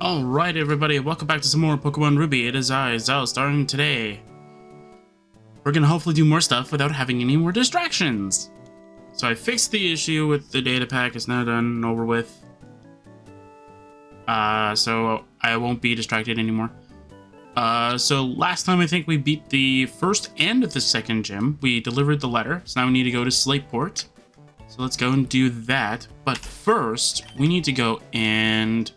Alright everybody, welcome back to some more Pokemon Ruby. It is I, Xilestar, and today we're gonna hopefully do more stuff without having any more distractions. So I fixed the issue with the data pack, it's now done and over with. So I won't be distracted anymore. So last time I think we beat the first and the second gym. We delivered the letter, so now we need to go to Slateport. So let's go and do that. But first, we need to go and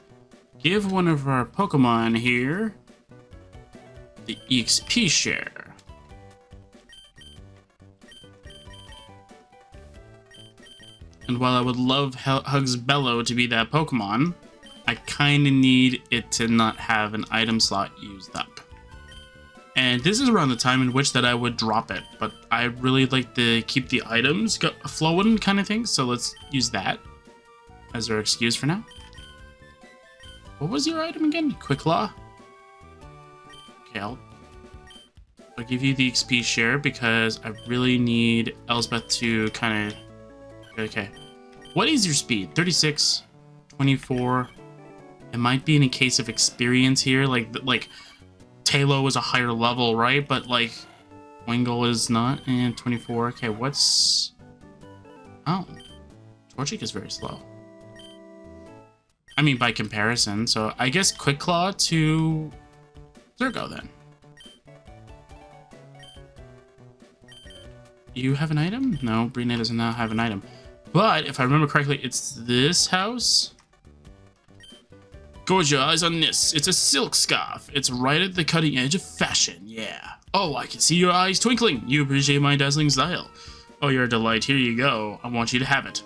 give one of our Pokemon here the EXP share. And while I would love Hugs Bellow to be that Pokemon, I kind of need it to not have an item slot used up. And this is around the time in which that I would drop it, but I really like to keep the items flowing kind of thing, so let's use that as our excuse for now. What was your item again? Quick Claw? Okay, I'll give you the XP share because I really need Elspeth to kind of... Okay. What is your speed? 36, 24. It might be in a case of experience here. Like Talo is a higher level, right? But like Wingull is not. And 24. Okay, what's... Oh. Torchic is very slow. I mean, by comparison. So I guess Quick Claw to Zergo then. You have an item? No, Brina does not have an item. But if I remember correctly, it's this house. Gorge your eyes on this. It's a silk scarf. It's right at the cutting edge of fashion. Yeah. Oh, I can see your eyes twinkling. You appreciate my dazzling style. Oh, you're a delight. Here you go. I want you to have it.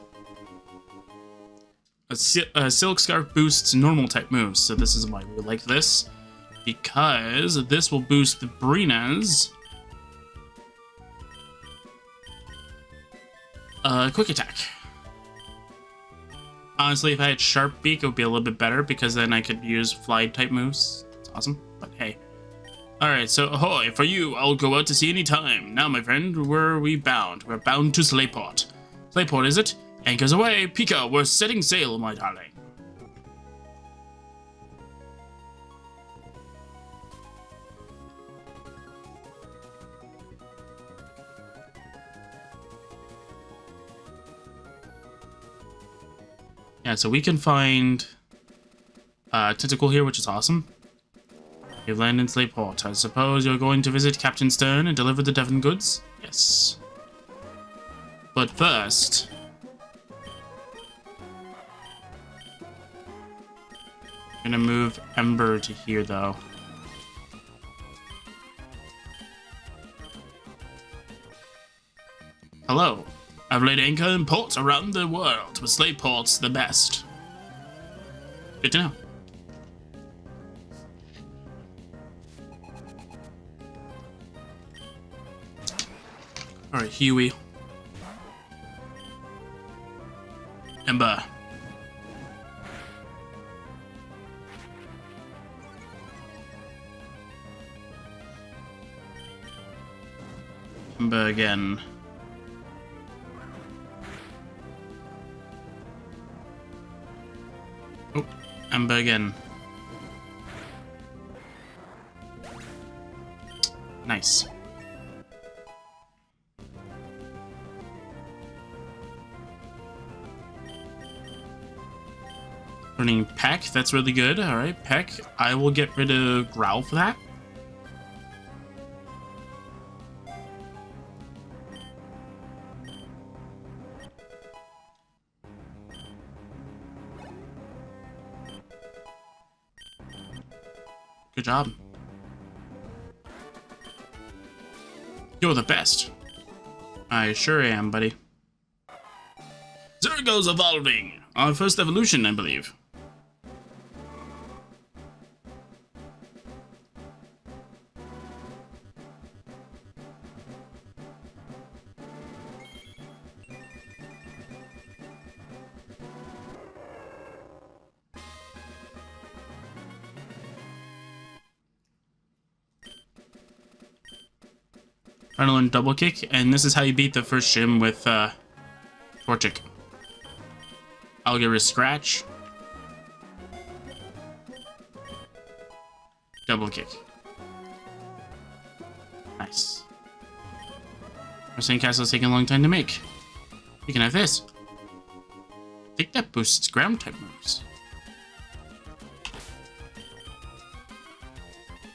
A silk scarf boosts normal type moves, so this is why we like this, because this will boost Brina's quick attack. Honestly, if I had Sharp Beak, it would be a little bit better, because then I could use fly type moves. It's awesome, but hey. Alright, so ahoy, for you, I'll go out to sea any time. Now, my friend, where are we bound? We're bound to Slateport. Slateport, is it? Anchors away, Pika, we're setting sail, my darling. Yeah, so we can find Tentacle here, which is awesome. You land in Slateport. I suppose you're going to visit Captain Stern and deliver the Devon goods? Yes. But first... I'm gonna move Ember to here, though. Hello. I've laid anchor in ports around the world, but Slateport's the best. Good to know. Alright, Huey. Ember. Ember again. Oh, Ember again. Nice. Learning Peck, that's really good. Alright, Peck. I will get rid of Growl for that. Good job. You're the best. I sure am, buddy. Zergo's evolving. Our first evolution, I believe. Trying to learn Double Kick, and this is how you beat the first gym with Torchic. I'll get rid of Scratch. double kick. Nice. Our sandcastle is taking a long time to make. You can have this. I think that boosts ground type moves.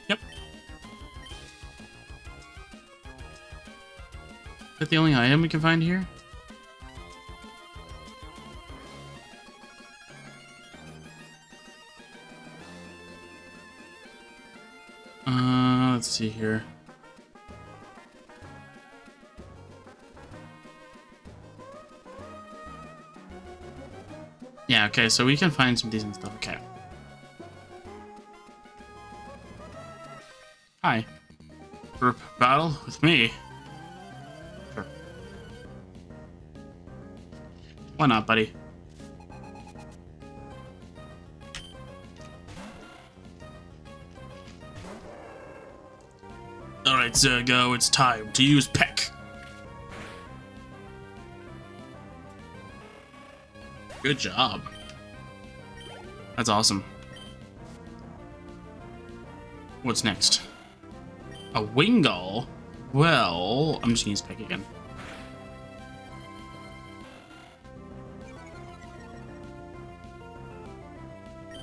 Yep. Is that the only item we can find here? Let's see here. Yeah, okay, so we can find some decent stuff. Okay. Hi. Group battle with me. Sure. Why not, buddy? Alright, Zergo, it's time to use Peck. Good job. That's awesome. What's next? A Wingull? Well, I'm just gonna use Peck again.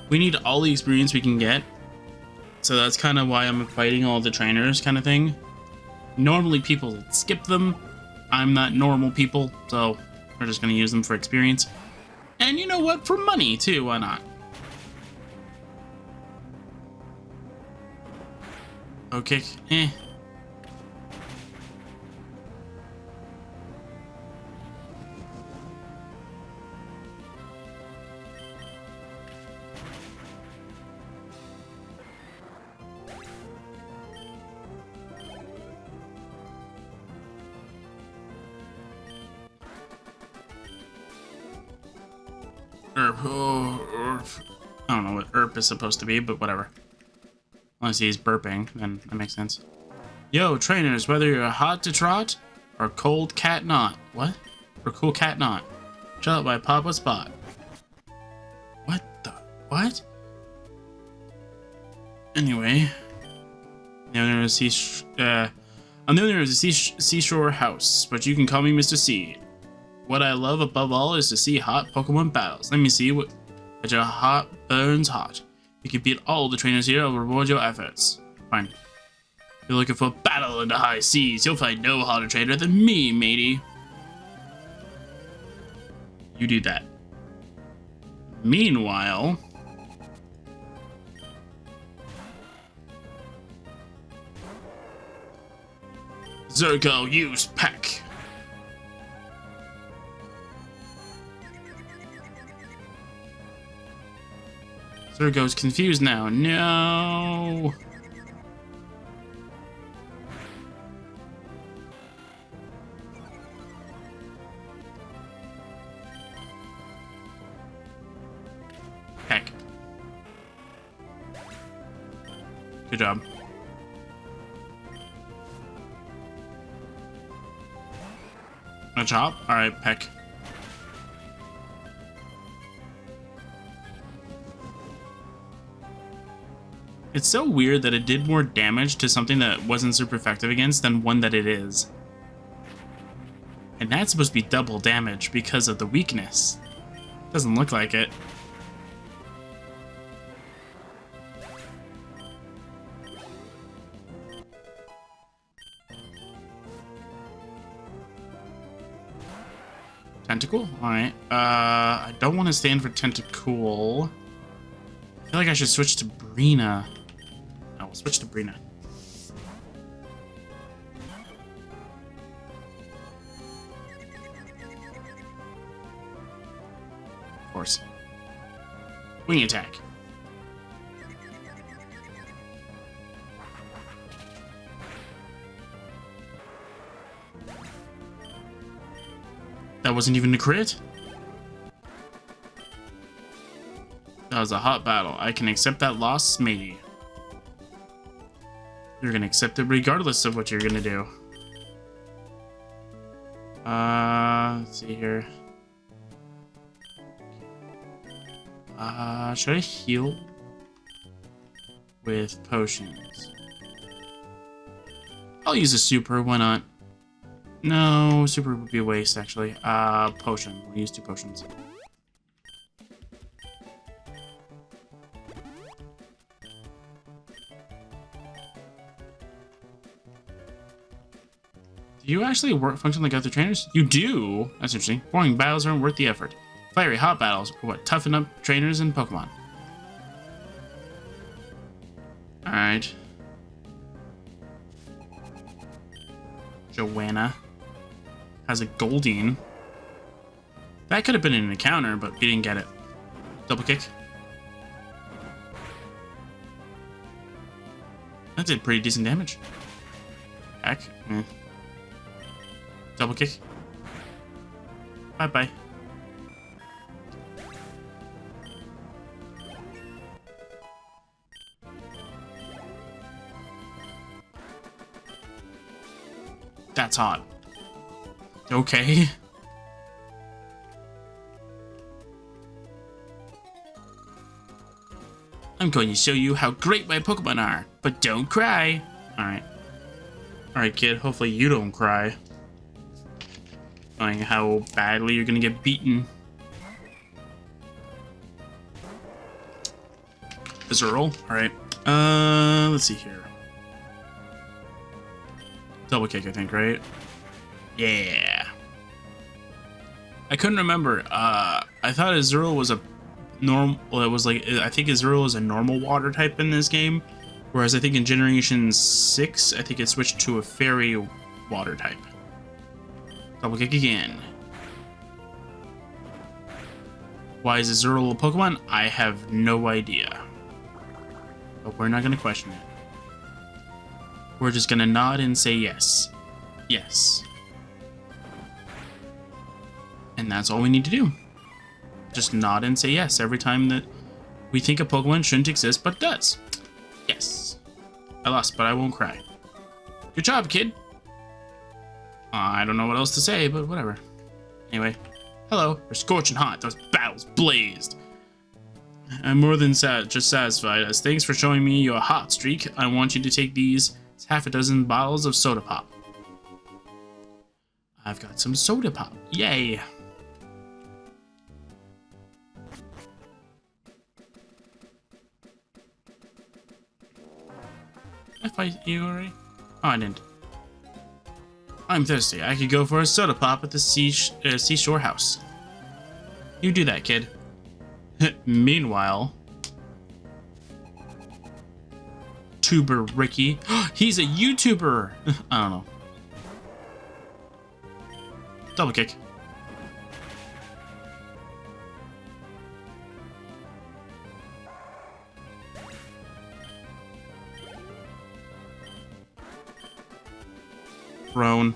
We need all the experience we can get. So that's kind of why I'm fighting all the trainers kind of thing. Normally people skip them. I'm not normal people, so we're just going to use them for experience. And you know what? For money, too. Why not? Okay. Eh. I don't know what Erp is supposed to be, but whatever. Unless he's burping, then that makes sense. Yo, trainers, whether you're hot to trot or cold cat not. What? Or cool cat not. Shut up, I pop a spot. What the? What? Anyway. I'm the owner of the seashore house, but you can call me Mr. C. What I love above all is to see hot Pokemon battles. Let me see what your heart burns hot. You can beat all the trainers here. I'll reward your efforts. Fine. If you're looking for a battle in the high seas, you'll find no harder trainer than me, matey. You do that. Meanwhile... Zergo, use Peck. Zergo's confused now. No. Heck. Good job. A chop? Alright, Peck. It's so weird that it did more damage to something that wasn't super effective against than one that it is. And that's supposed to be double damage because of the weakness. Doesn't look like it. Tentacle? Alright. I don't want to stand for Tentacool. I feel like I should switch to Brina. I will switch to Brina. Of course. Wing attack. That wasn't even a crit? That was a hot battle. I can accept that loss, matey. You're gonna accept it regardless of what you're gonna do. Let's see here. Should I heal? with potions. I'll use a super, why not? No, super would be a waste, actually. Potion. We'll use 2 potions. Do you actually function like other trainers? You do? That's interesting. Boring battles aren't worth the effort. Fiery hot battles are what toughen up trainers and Pokemon. Alright. Joanna has a Goldeen. That could have been an encounter, but we didn't get it. Double kick. That did pretty decent damage. Back. Double kick. Bye-bye. That's hot. Okay. I'm going to show you how great my Pokemon are, but don't cry. Alright. Alright, kid. Hopefully you don't cry. Knowing how badly you're gonna get beaten. Zerl. Alright. Let's see here. Double kick, I think, right? Yeah. I couldn't remember. I thought Azurill was a normal. Well, it was like, I think Azurill is a normal water type in this game, whereas I think in Generation 6, I think it switched to a fairy water type. Double kick again. Why is Azurill a Pokemon? I have no idea. But we're not going to question it. We're just going to nod and say yes. Yes. And that's all we need to do. Just nod and say yes every time that we think a Pokemon shouldn't exist, but does. Yes. I lost, but I won't cry. Good job, kid. I don't know what else to say, but whatever. Anyway, hello. You're scorching hot. Those battles blazed. I'm more than just satisfied. As thanks for showing me your hot streak, I want you to take these half a dozen bottles of soda pop. I've got some soda pop. Yay. I fight you already? Oh, I didn't. I'm thirsty. I could go for a soda pop at the seashore house. You do that, kid. Meanwhile, Tuber Ricky. He's a YouTuber. I don't know. Double kick. Grown.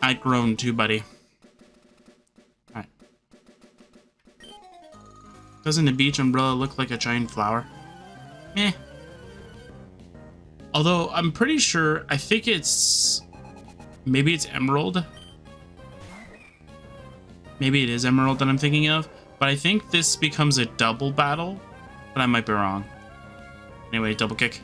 I grown too, buddy. Alright. Doesn't the beach umbrella look like a giant flower? Meh. Although, I'm pretty sure, I think it's... Maybe it's Emerald. Maybe it is Emerald that I'm thinking of. But I think this becomes a double battle. But I might be wrong. Anyway, double kick.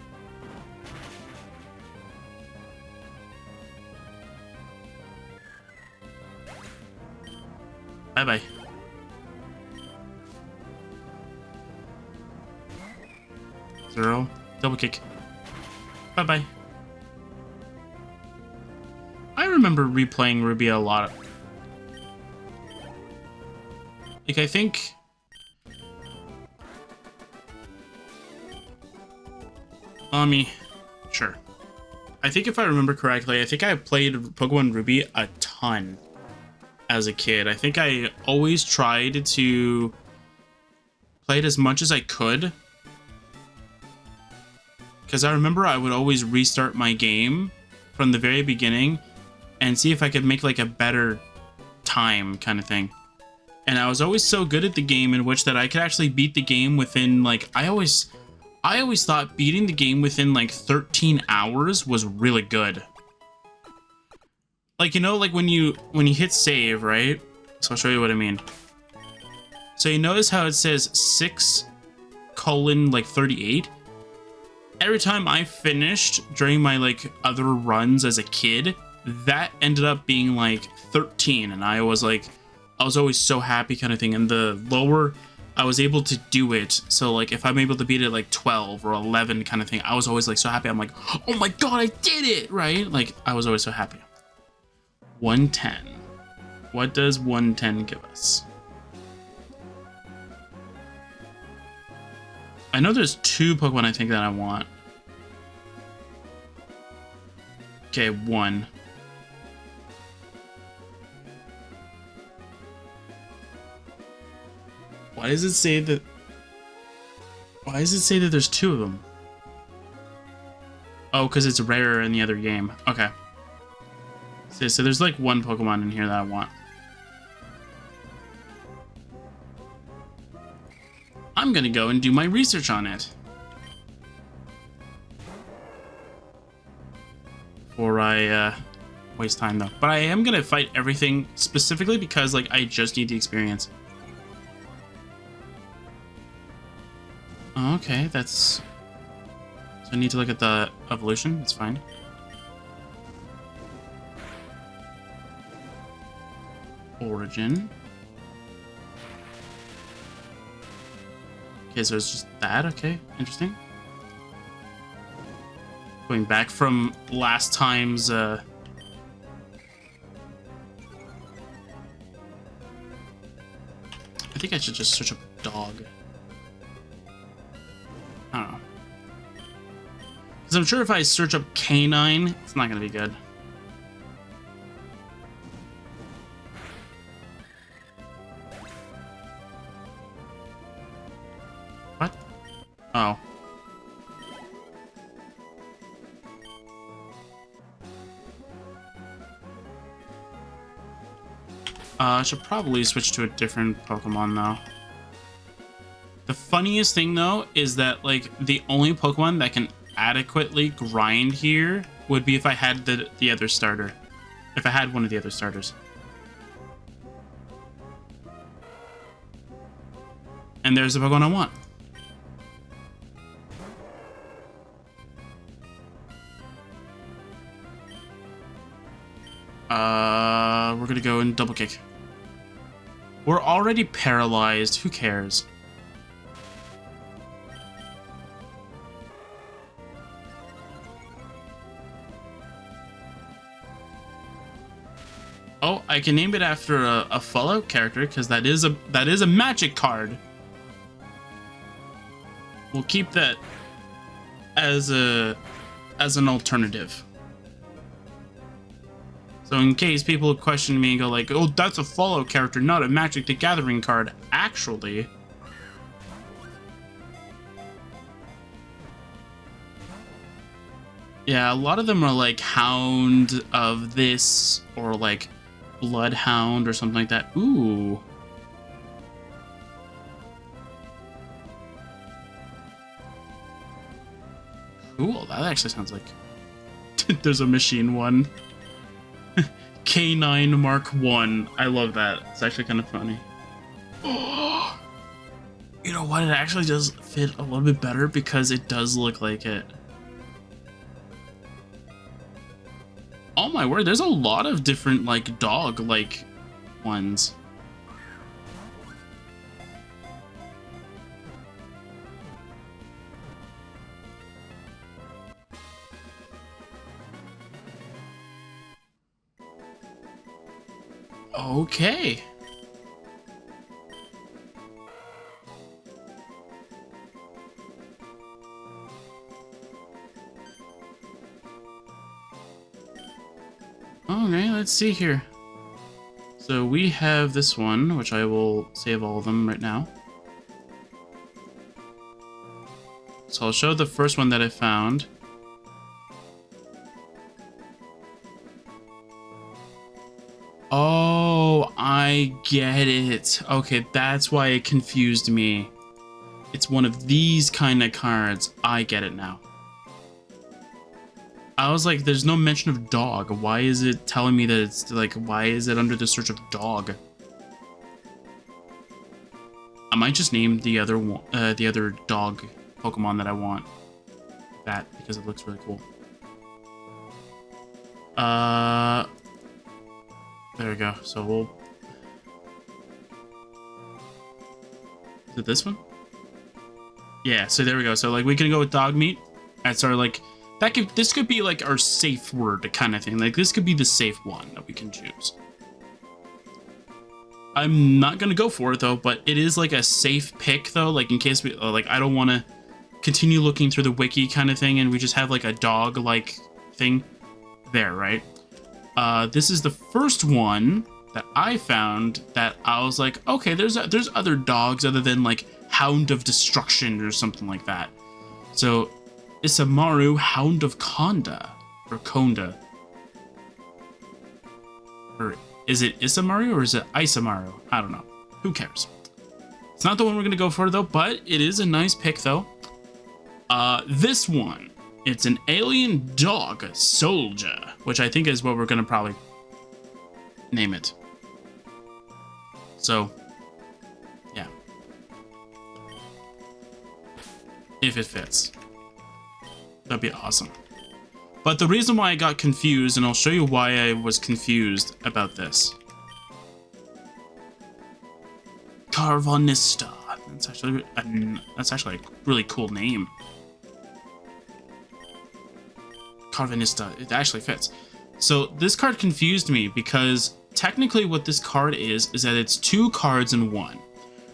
Bye-bye. Zero. Double kick. Bye-bye. I remember replaying Ruby a lot. Like, I think... Sure. I think if I remember correctly, I think I played Pokemon Ruby a ton as a kid. I think I always tried to play it as much as I could. Because I remember I would always restart my game from the very beginning and see if I could make like a better time kind of thing. And I was always so good at the game in which that I could actually beat the game within like, I always thought beating the game within like 13 hours was really good. Like, you know, like when you hit save, right? So I'll show you what I mean. So you notice how it says 6:38? every time I finished during my like other runs as a kid, that ended up being like 13, and I was always so happy kind of thing. And the lower I was able to do it, so like if I'm able to beat it like 12 or 11 kind of thing, I was always like so happy. I'm like, oh my god, I did it, right? Like I was always so happy. 110. What does 110 give us? I know there's 2 Pokemon I think that I want. Okay, 1. Why does it say that? Why does it say that there's 2 of them? Oh, because it's rarer in the other game. Okay. So there's like 1 Pokemon in here that I want. I'm gonna go and do my research on it. Before I waste time though. But I am gonna fight everything specifically because like I just need the experience. Okay, that's... So I need to look at the evolution, that's fine. Origin. Okay, so it's just that, okay, interesting. Going back from last time's, I think I should just search up dog. I don't know. Because I'm sure if I search up canine, it's not going to be good. What? Oh. I should probably switch to a different Pokemon though. The funniest thing though is that like the only Pokemon that can adequately grind here would be if I had the other starter. If I had one of the other starters. And there's the Pokemon I want. We're gonna go and double kick. We're already paralyzed. Who cares? Oh, I can name it after a Fallout character because that is a magic card. We'll keep that as an alternative. So in case people question me and go like, "Oh, that's a Fallout character, not a Magic the Gathering card." Actually, yeah, a lot of them are like Hound of this or like Bloodhound or something like that. Ooh. Cool, that actually sounds like... There's a machine one. K9 Mark 1. I love that. It's actually kind of funny. You know what? It actually does fit a little bit better because it does look like it. Oh my word, there's a lot of different like dog-like ones. Okay. Okay, let's see here. So we have this one, which I will save all of them right now. So I'll show the first one that I found. Oh, I get it. Okay, that's why it confused me. It's one of these kind of cards. I get it now. I was like, there's no mention of dog. Why is it telling me that it's like, why is it under the search of dog? I might just name the other one, the other dog Pokemon that I want. that because it looks really cool. There we go. So we'll... Is it this one? Yeah, so there we go. So like we can go with dog meat. That's our like... This could be like our safe word kind of thing. Like this could be the safe one that we can choose. I'm not gonna go for it though, but it is like a safe pick though. Like in case we like, I don't want to continue looking through the wiki kind of thing, and we just have like a dog like thing there, right? This is the first one that I found that I was like, okay, there's other dogs other than like Hound of Destruction or something like that. So Isamaru, Hound of Konda or Konda. Or is it Isamaru or is it Isamaru? I don't know. Who cares? It's not the one we're gonna go for though, but it is a nice pick though. This one, it's an alien dog soldier, which I think is what we're gonna probably name it. So, yeah. If it fits. That'd be awesome. But the reason why I got confused, and I'll show you why I was confused about this. Carvanista. That's actually a really cool name. Carvanista. It actually fits. So this card confused me because technically what this card is that it's 2 cards in 1.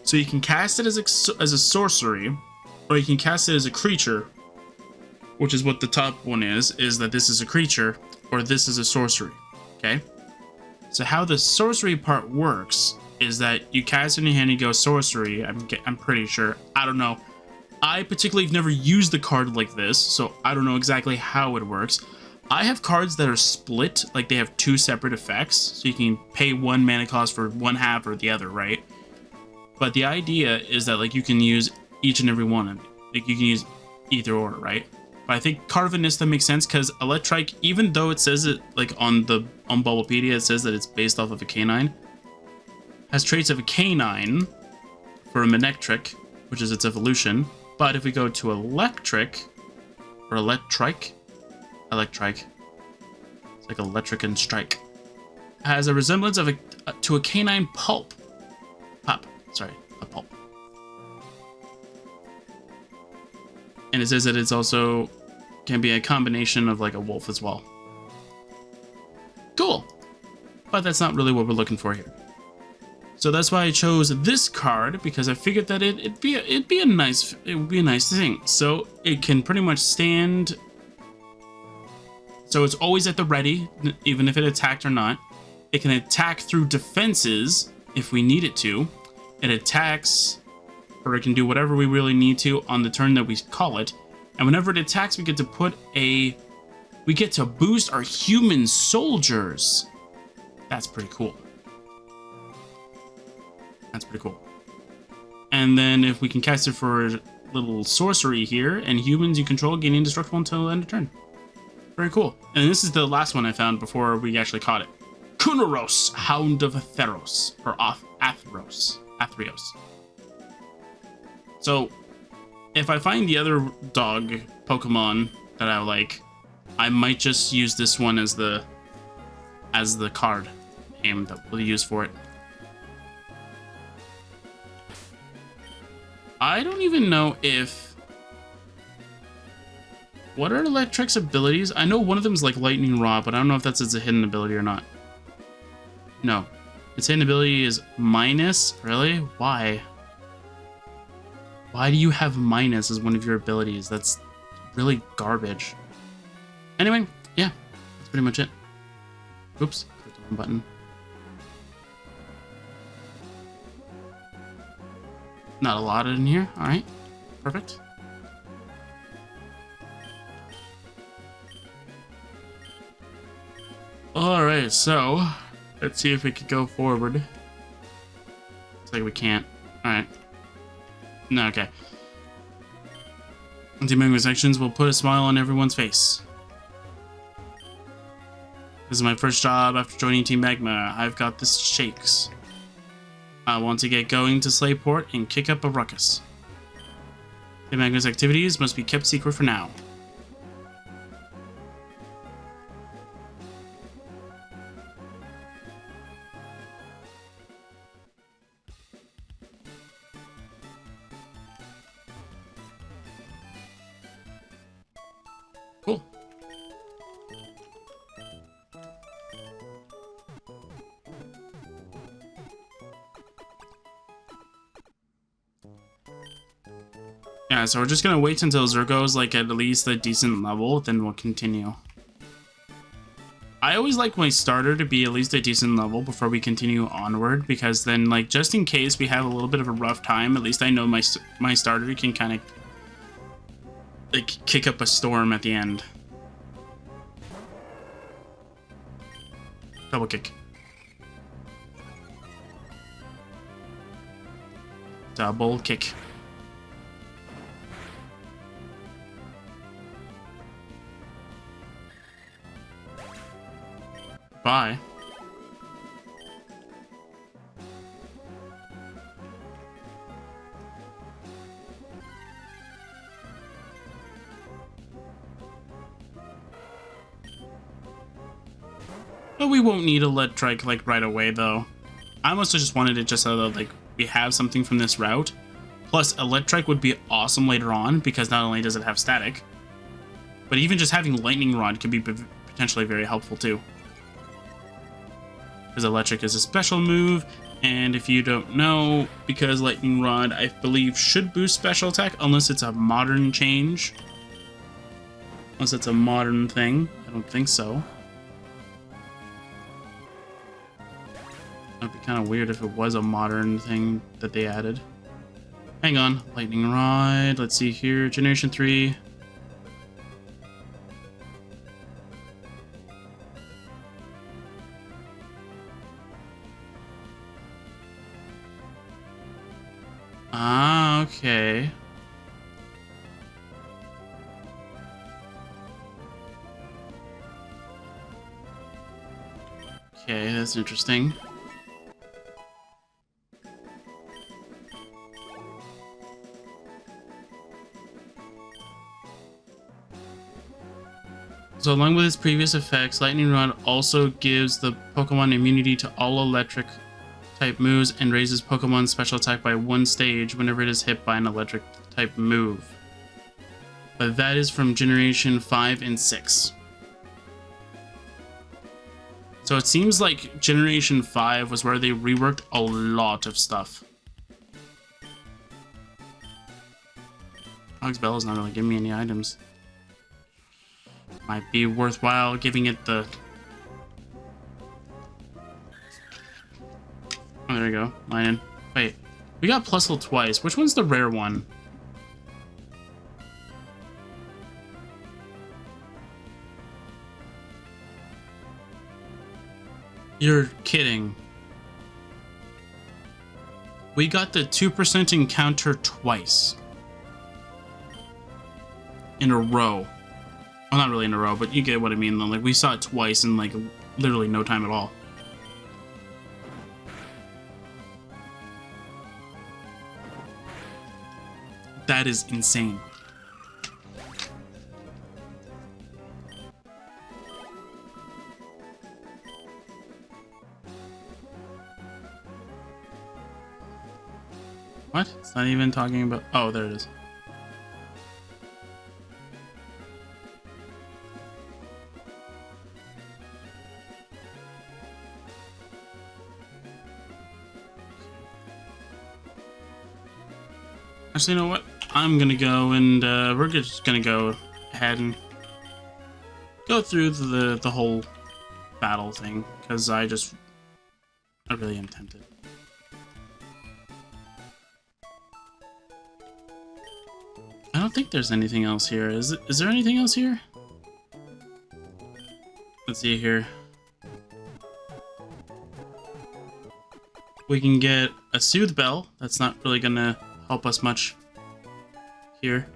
So you can cast it as a sorcery, or you can cast it as a creature, which is what the top one is that this is a creature, or this is a sorcery, okay? So how the sorcery part works is that you cast it in your hand and you go sorcery, I'm pretty sure. I don't know. I particularly have never used the card like this, so I don't know exactly how it works. I have cards that are split, like they have 2 separate effects, so you can pay 1 mana cost for one half or the other, right? But the idea is that like you can use each and every one of them. Like you can use either or, right? But I think Carvanista makes sense because Electrike, even though it says it like on Bulbapedia, it says that it's based off of a canine, has traits of a canine for a Manectric, which is its evolution. But if we go to Electric, or Electrike, it's like electric and strike, has a resemblance of to a canine pup. A pulp. And it says that it's also can be a combination of like a wolf as well. Cool. But that's not really what we're looking for here. So that's why I chose this card, because I figured that it'd be a nice thing. So it can pretty much stand. So it's always at the ready, even if it attacked or not. It can attack through defenses if we need it to. It attacks, or it can do whatever we really need to on the turn that we call it. And whenever it attacks, we get to boost our human soldiers. That's pretty cool. That's pretty cool. And then if we can cast it for a little sorcery here, and humans you control gain indestructible until end of turn. Very cool. And this is the last one I found before we actually caught it. Kunoros, Hound of Atheros, or Athreos. So, if I find the other dog Pokemon that I like, I might just use this one as the card name that we'll use for it. I don't even know if... What are Electric's abilities? I know one of them is like Lightning Rod, but I don't know if that's a hidden ability or not. No. Its hidden ability is minus? Really? Why? Why do you have minus as one of your abilities? That's really garbage. Anyway, yeah. That's pretty much it. Oops. Clicked the wrong button. Not a lot in here. Alright. Perfect. Alright, so let's see if we could go forward. Looks like we can't. Alright. No, okay. Anti-Mango sections will put a smile on everyone's face. This is my first job after joining Team Magma. I've got the shakes. I want to get going to Slayport and kick up a ruckus. Team Magma's activities must be kept secret for now. Cool. Yeah, so we're just gonna wait until Zergo's like at least a decent level, then we'll continue. I always like my starter to be at least a decent level before we continue onward, because then, like, just in case we have a little bit of a rough time, at least I know my starter can kind of like kick up a storm at the end. Double kick. Double kick. Bye. But we won't need Electric like right away though. I must have just wanted it just so that like we have something from this route. Plus Electric would be awesome later on because not only does it have static, but even just having Lightning Rod could be potentially very helpful too. Because Electric is a special move, and if you don't know, because Lightning Rod, I believe, should boost special attack unless it's a modern change. Unless it's a modern thing. I don't think so. That'd be kind of weird if it was a modern thing that they added. Hang on. Lightning Rod. Let's see here. Generation 3. Ah, okay. Okay, that's interesting. So along with its previous effects, Lightning Rod also gives the Pokemon immunity to all electric type moves and raises Pokemon's special attack by 1 stage whenever it is hit by an electric type move. But that is from Generation 5 and 6. So it seems like Generation 5 was where they reworked a lot of stuff. Alex Bell is not really giving me any items. Might be worthwhile giving it the... Oh, there we go. Lion. Wait, we got Plusle twice. Which one's the rare one? You're kidding. We got the 2% encounter twice. In a row. Well, not really in a row, but you get what I mean though. Like, we saw it twice in, like, literally no time at all. That is insane. What? It's not even talking about... Oh, there it is. Actually, you know what? I'm gonna go and we're just gonna go ahead and go through the whole battle thing because I really am tempted. I don't think there's anything else here. Is there anything else here? Let's see here. We can get a Soothe Bell. That's not really gonna help us much here.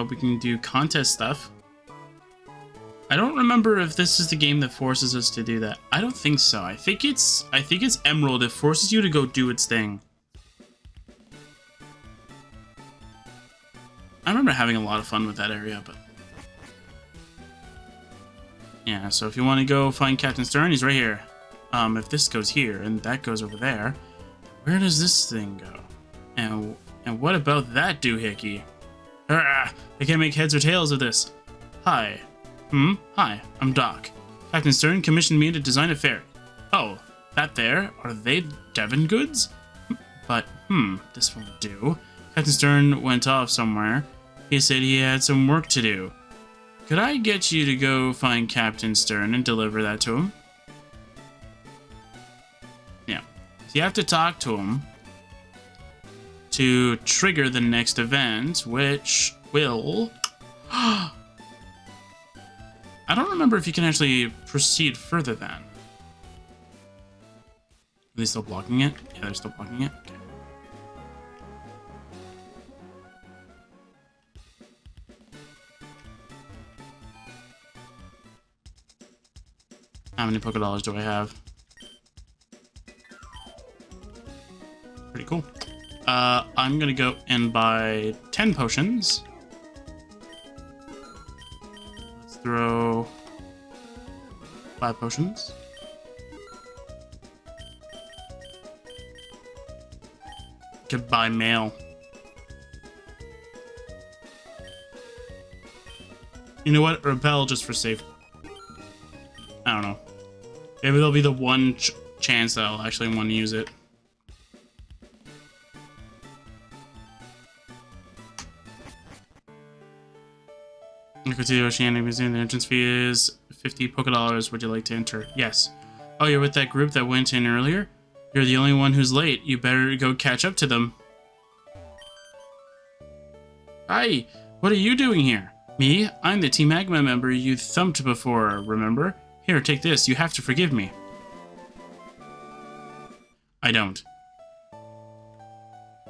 We can do contest stuff. I don't remember if this is the game that forces us to do that. I don't think so. I think it's Emerald. It forces you to go do its thing. I remember having a lot of fun with that area, but yeah. So if you want to go find Captain Stern, he's right here. If this goes here and that goes over there, where does this thing go? And what about that doohickey? I can't make heads or tails of this. Hi. Hi, I'm Doc. Captain Stern commissioned me to design a ferry. Oh, that there? Are they Devon goods? But, this won't do. Captain Stern went off somewhere. He said he had some work to do. Could I get you to go find Captain Stern and deliver that to him? Yeah. So you have to talk to him to trigger the next event, which will... I don't remember if you can actually proceed further then. Are they still blocking it? Yeah, they're still blocking it. Okay. How many $Pokédollars do I have? Pretty cool. I'm gonna go and buy 10 potions. Let's throw 5 potions. Could buy mail. You know what? Repel just for safe. I don't know. Maybe there'll be the one chance that I'll actually want to use it. The Oceanic Museum. The entrance fee is 50 $Pokédollars. Would you like to enter? Yes. Oh, you're with that group that went in earlier? You're the only one who's late. You better go catch up to them. Hi, what are you doing here? Me? I'm the Team Magma member you thumped before, remember? Here, take this. You have to forgive me. I don't.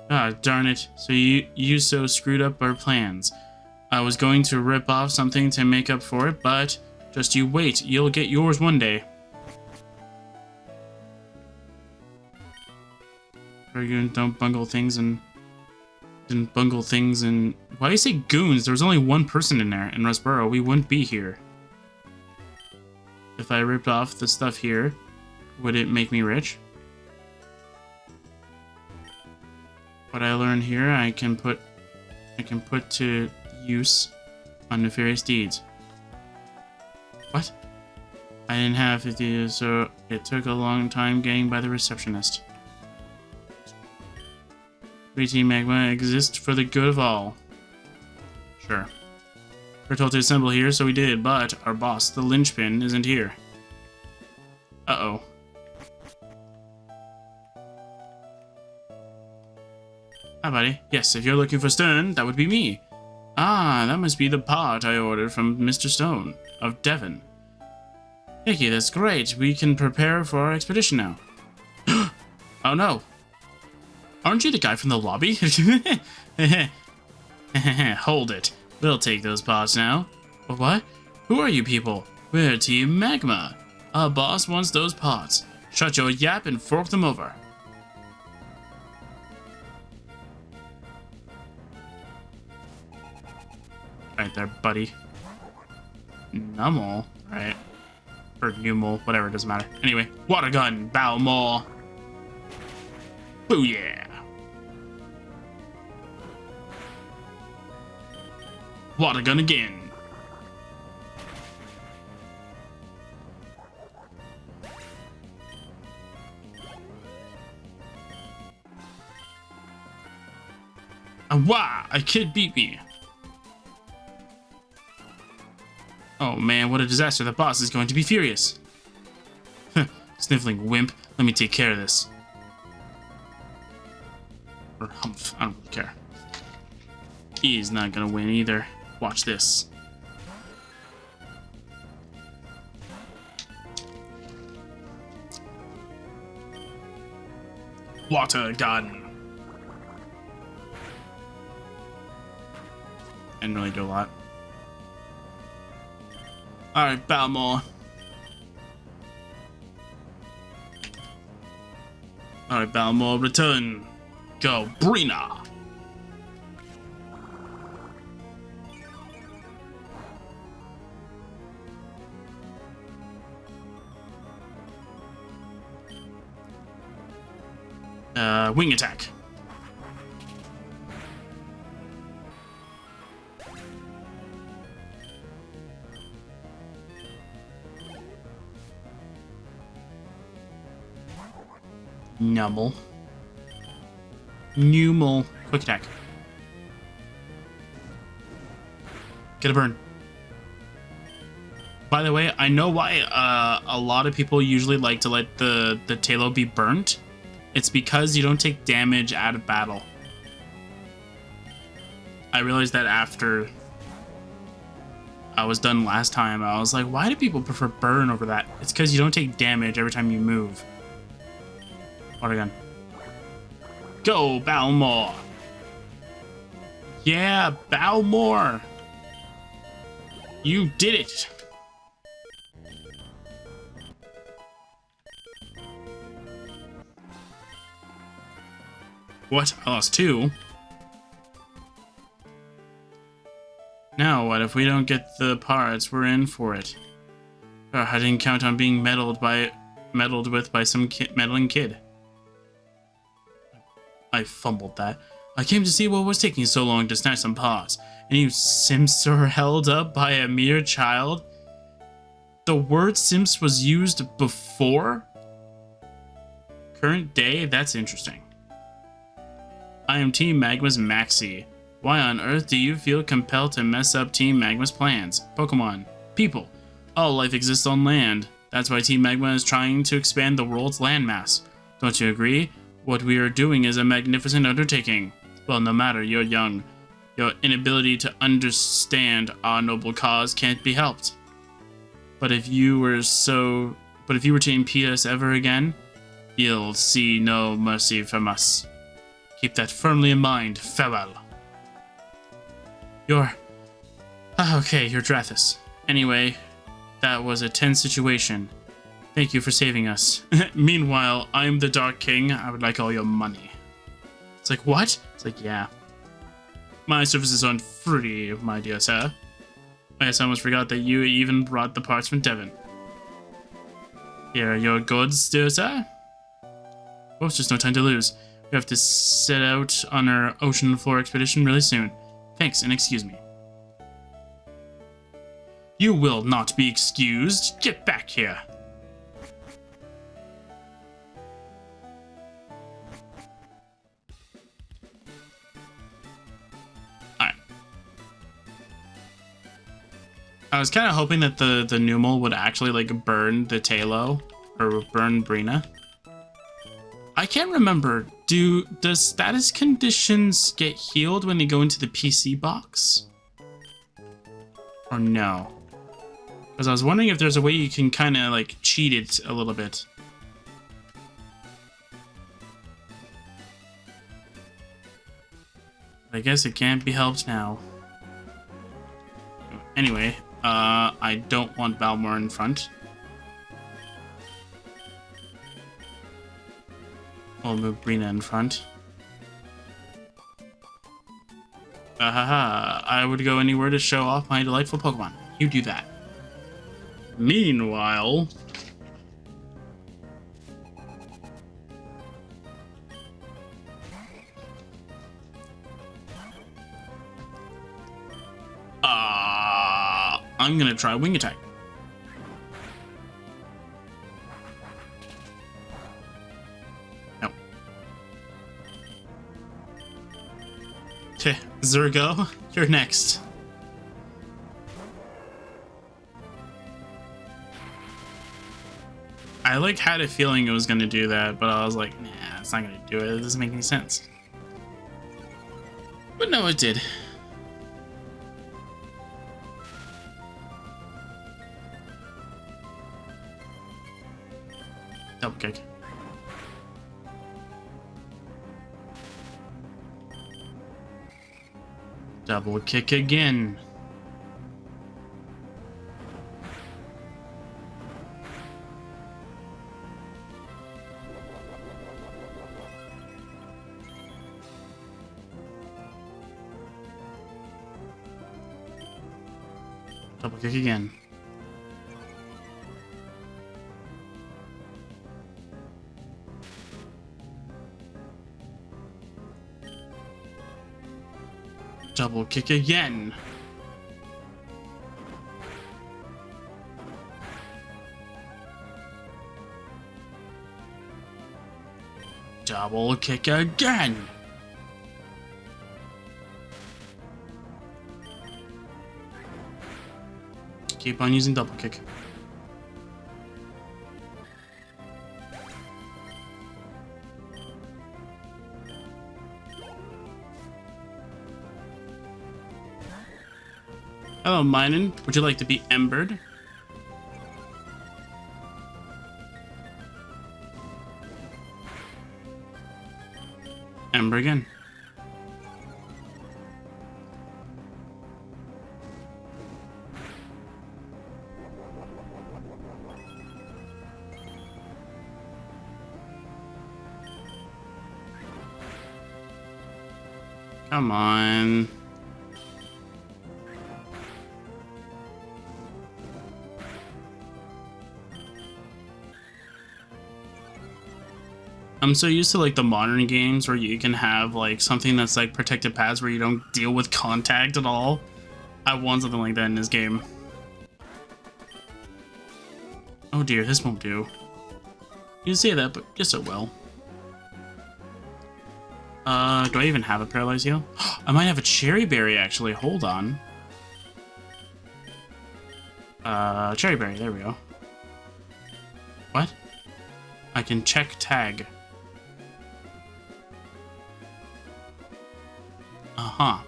Ah, darn it. So you so screwed up our plans. I was going to rip off something to make up for it, but just you wait. You'll get yours one day. You don't bungle things and... Didn't bungle things and... Why do you say goons? There was only one person in there. In Rustboro, we wouldn't be here. If I ripped off the stuff here, would it make me rich? What I learned here, I can put to use on nefarious deeds. What? I didn't have 50, so it took a long time getting by the receptionist. Team Magma exists for the good of all. Sure. We're told to assemble here, so we did, but our boss, the linchpin, isn't here. Uh-oh. Hi, buddy. Yes, if you're looking for Stern, that would be me. Ah, that must be the pot I ordered from Mr. Stone of Devon. Nicky, that's great. We can prepare for our expedition now. Oh, no. Aren't you the guy from the lobby? Hold it. We'll take those pots now. What? Who are you people? We're Team Magma. Our boss wants those pots. Shut your yap and fork them over. Right there, buddy. Nummel, right? Or Numel, whatever, it doesn't matter. Anyway, water gun, bow more. Booyah! Water gun again. Wow, a kid beat me. Oh man, what a disaster. The boss is going to be furious. Sniffling wimp. Let me take care of this. Or humph. I don't really care. He's not gonna win either. Watch this. Water gun. Didn't really do a lot. Alright, Balmore. Alright, Balmore, return. Go, Brina. Wing attack. Numel. Numel. Quick attack. Get a burn. By the way, I know why a lot of people usually like to let the Talo be burnt. It's because you don't take damage out of battle. I realized that after I was done last time. I was like, why do people prefer burn over that? It's because you don't take damage every time you move. Water gun. Go, Balmore! Yeah, Balmore! You did it! What? I lost 2? Now what? If we don't get the parts, we're in for it. I didn't count on being meddled with by some meddling kid. I fumbled that. I came to see what was taking so long to snatch some parts, and you simps are held up by a mere child? The word simps was used before? Current day? That's interesting. I am Team Magma's Maxi. Why on earth do you feel compelled to mess up Team Magma's plans? Pokemon. People. All life exists on land. That's why Team Magma is trying to expand the world's landmass. Don't you agree? What we are doing is a magnificent undertaking. Well, no matter, you're young. Your inability to understand our noble cause can't be helped. But if you were to impede us ever again, you'll see no mercy from us. Keep that firmly in mind, farewell. Okay, you're Drathis. Anyway, that was a tense situation. Thank you for saving us. Meanwhile, I'm the Dark King. I would like all your money. It's like, what? It's like, yeah. My services aren't free, my dear sir. I guess I almost forgot that you even brought the parts from Devon. Here are your goods, dear sir. Oh, it's just no time to lose. We have to set out on our ocean floor expedition really soon. Thanks, and excuse me. You will not be excused. Get back here. Alright. I was kind of hoping that the Numel would actually, like, burn the Talo, or burn Brina. I can't remember. Does status conditions get healed when they go into the PC box? Or no? Because I was wondering if there's a way you can kind of like cheat it a little bit. I guess it can't be helped now. Anyway, I don't want Balmore in front. We'll move Brina in front. I would go anywhere to show off my delightful Pokemon. You do that. Meanwhile... I'm gonna try Wing Attack. No. Okay, Zergo, you're next. I like had a feeling it was gonna do that, but I was like, nah, it's not gonna do it. It doesn't make any sense. But no, it did. Double kick. Double kick again. Double kick again. Double kick again. Double kick again. Keep on using double kick. Hello, Minun. Would you like to be embered? Ember again. Come on. I'm so used to like the modern games where you can have like something that's like protected paths where you don't deal with contact at all. I want something like that in this game. Oh dear, this won't do. You say that, but just so well. Do I even have a paralyzed heal? I might have a cherry berry actually. Hold on. Cherry berry, there we go. What? I can check tag. Uh-huh.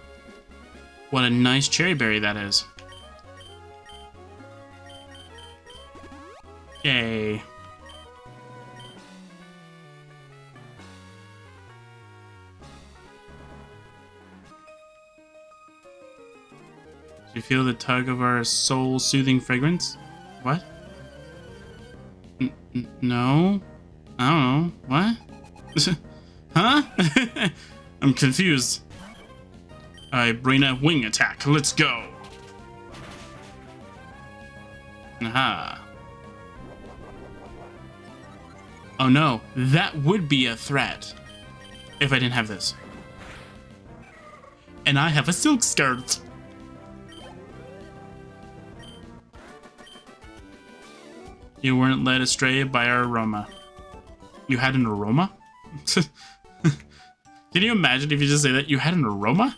What a nice cherry berry that is. Yay. Do you feel the tug of our soul-soothing fragrance? What? No? I don't know. What? Huh? I'm confused. I bring a wing attack. Let's go. Aha. Oh no, that would be a threat if I didn't have this. And I have a silk skirt. You weren't led astray by our aroma. You had an aroma? Can you imagine if you just say that? You had an aroma?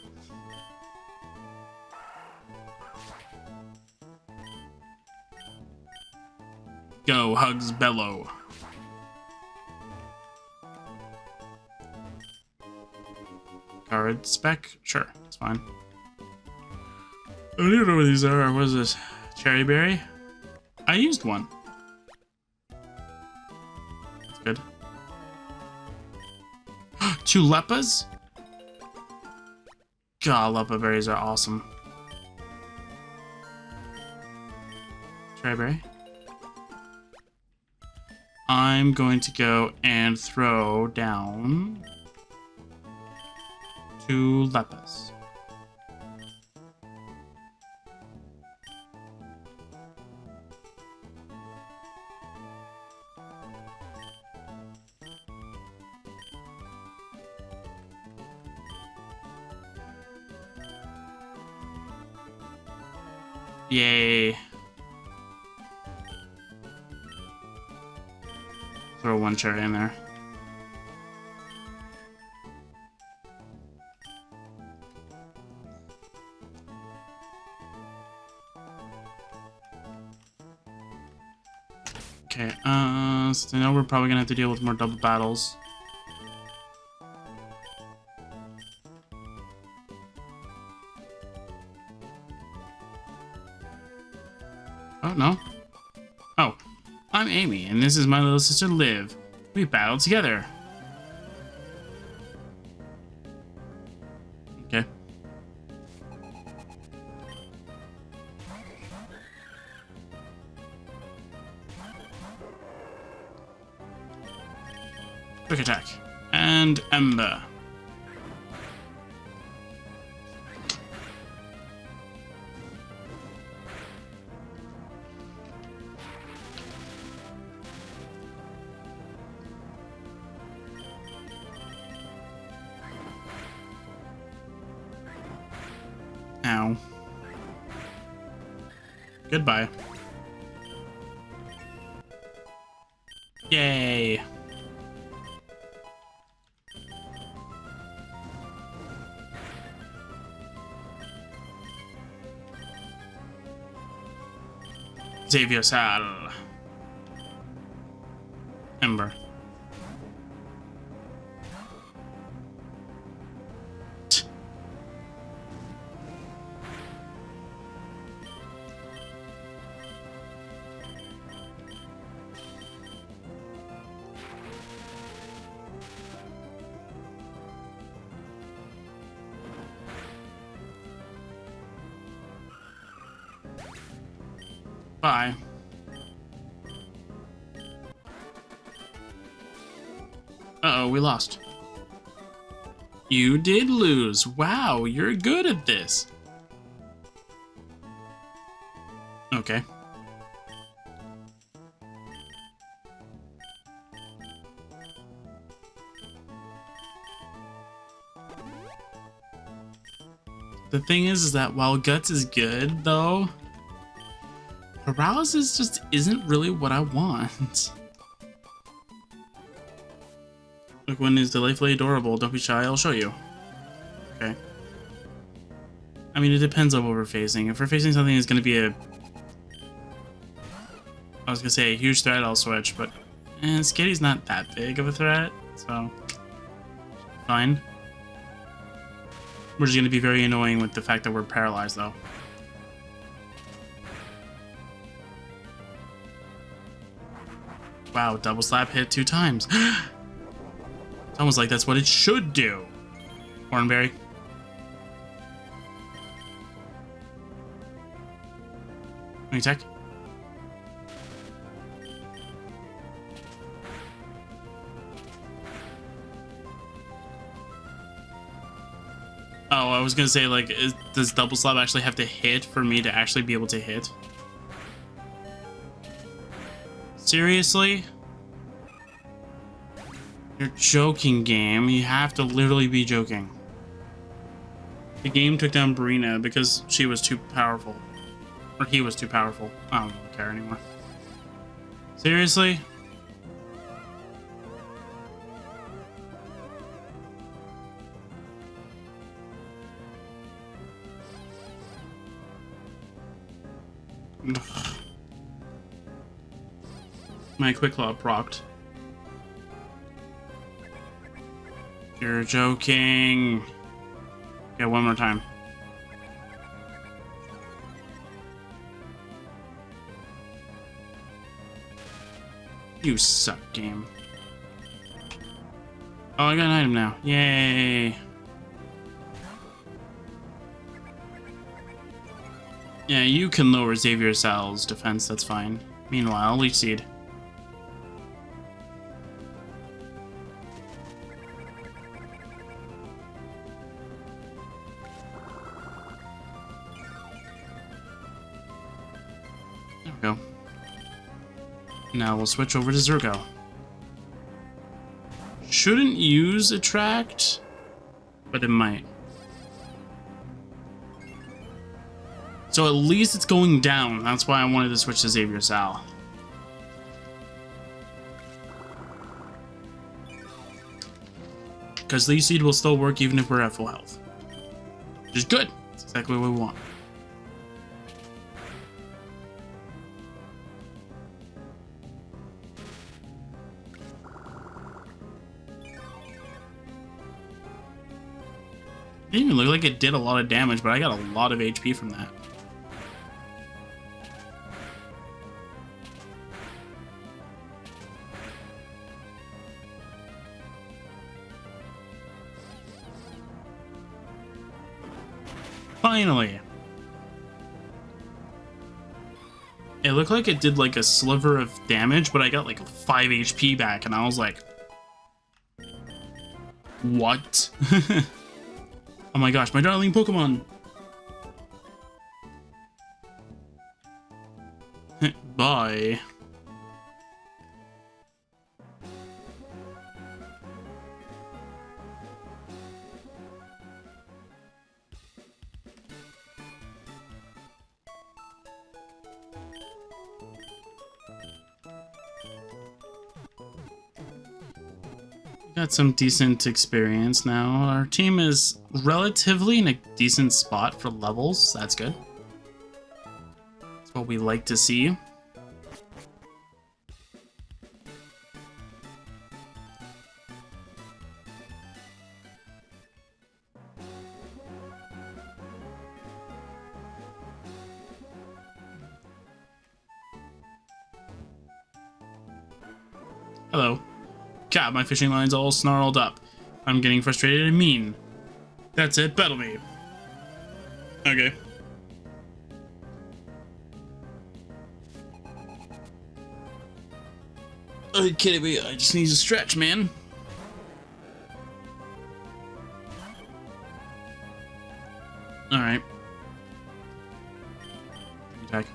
Go, hugs, bellow. Card spec? Sure, it's fine. I don't even know what these are. What is this? Cherry berry? I used one. That's good. 2 leppas? God, leppa berries are awesome. Cherry berry? I'm going to go and throw down 2 leppas. Yay. Throw 1 cherry in there. Okay, so I know we're probably gonna have to deal with more double battles. Oh, no. Oh, I'm Amy, and this is my little sister Liv. We battled together. Okay. Quick attack. And Ember. Ow. Goodbye. Yay. Xavier Sal. Ember. Bye. Uh-oh, we lost. You did lose. Wow, you're good at this. Okay. The thing is that while Guts is good, though, Paralysis just isn't really what I want. Look, when is delightfully adorable. Don't be shy, I'll show you. Okay. I mean, it depends on what we're facing. If we're facing something that's going to be I was going to say a huge threat, I'll switch, but Skitty's not that big of a threat, so fine. We're just going to be very annoying with the fact that we're paralyzed, though. Wow, double slap hit 2 times. It's almost like that's what it should do. Hornberry. Attack. Oh, I was gonna say, like, does double slap actually have to hit for me to actually be able to hit? Seriously? You're joking, game. You have to literally be joking. The game took down Brina because she was too powerful. Or he was too powerful. I don't really care anymore. Seriously? My quick claw procced. You're joking. Okay, one more time. You suck, game. Oh, I got an item now. Yay. Yeah, you can lower Xavier Sal's defense, that's fine. Meanwhile, Leech Seed. There we go. Now we'll switch over to Zergo. Shouldn't use Attract, but it might. So at least it's going down. That's why I wanted to switch to Xavier Sal. Because Leech Seed will still work even if we're at full health. Which is good. That's exactly what we want. It didn't even look like it did a lot of damage, but I got a lot of HP from that. Finally! It looked like it did like a sliver of damage, but I got like 5 HP back, and I was like... What? Oh my gosh, my darling Pokemon! Bye. Got some decent experience now. Our team is relatively in a decent spot for levels. That's good. That's what we like to see. Hello. God, my fishing line's all snarled up. I'm getting frustrated and mean. That's it, battle me. Okay. Are you kidding me? I just need to stretch, man. Alright. Attack.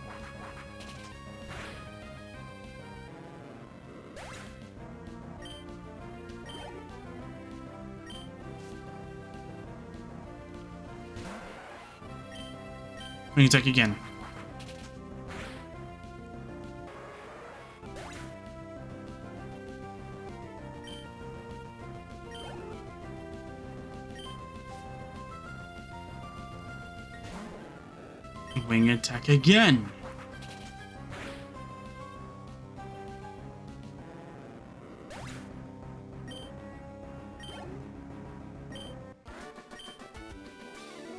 Wing attack again. Wing attack again.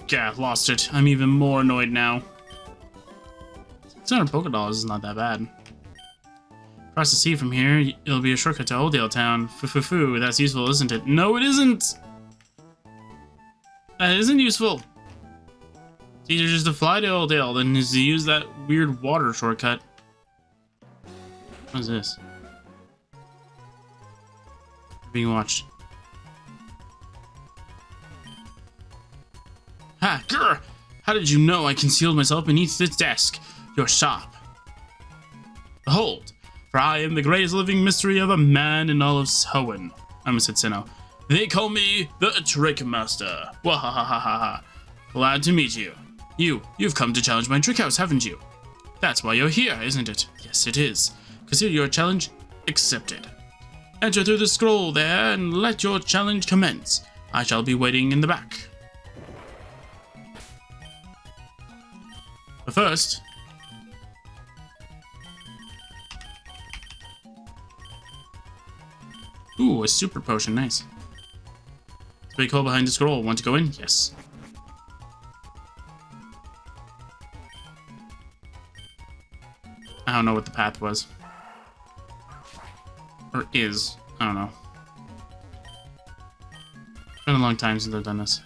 Yeah, lost it. I'm even more annoyed now. 600 Pokédollars is not that bad. Across the sea from here, it'll be a shortcut to Oldale Town. Foo, that's useful, isn't it? No, it isn't! That isn't useful. It's easier just to fly to Oldale than is to use that weird water shortcut. What is this? Being watched. Ha! Grr! How did you know I concealed myself beneath this desk? Your shop. Behold, for I am the greatest living mystery of a man in all of Hoenn. I almost said Sinnoh. They call me the Trick Master. Wahahaha. Glad to meet you. You've come to challenge my trick house, haven't you? That's why you're here, isn't it? Yes, it is. Consider your challenge accepted. Enter through the scroll there and let your challenge commence. I shall be waiting in the back. But first... Ooh, a super potion, nice. It's a big hole behind the scroll. Want to go in? Yes. I don't know what the path was. Or is. I don't know. It's been a long time since I've done this.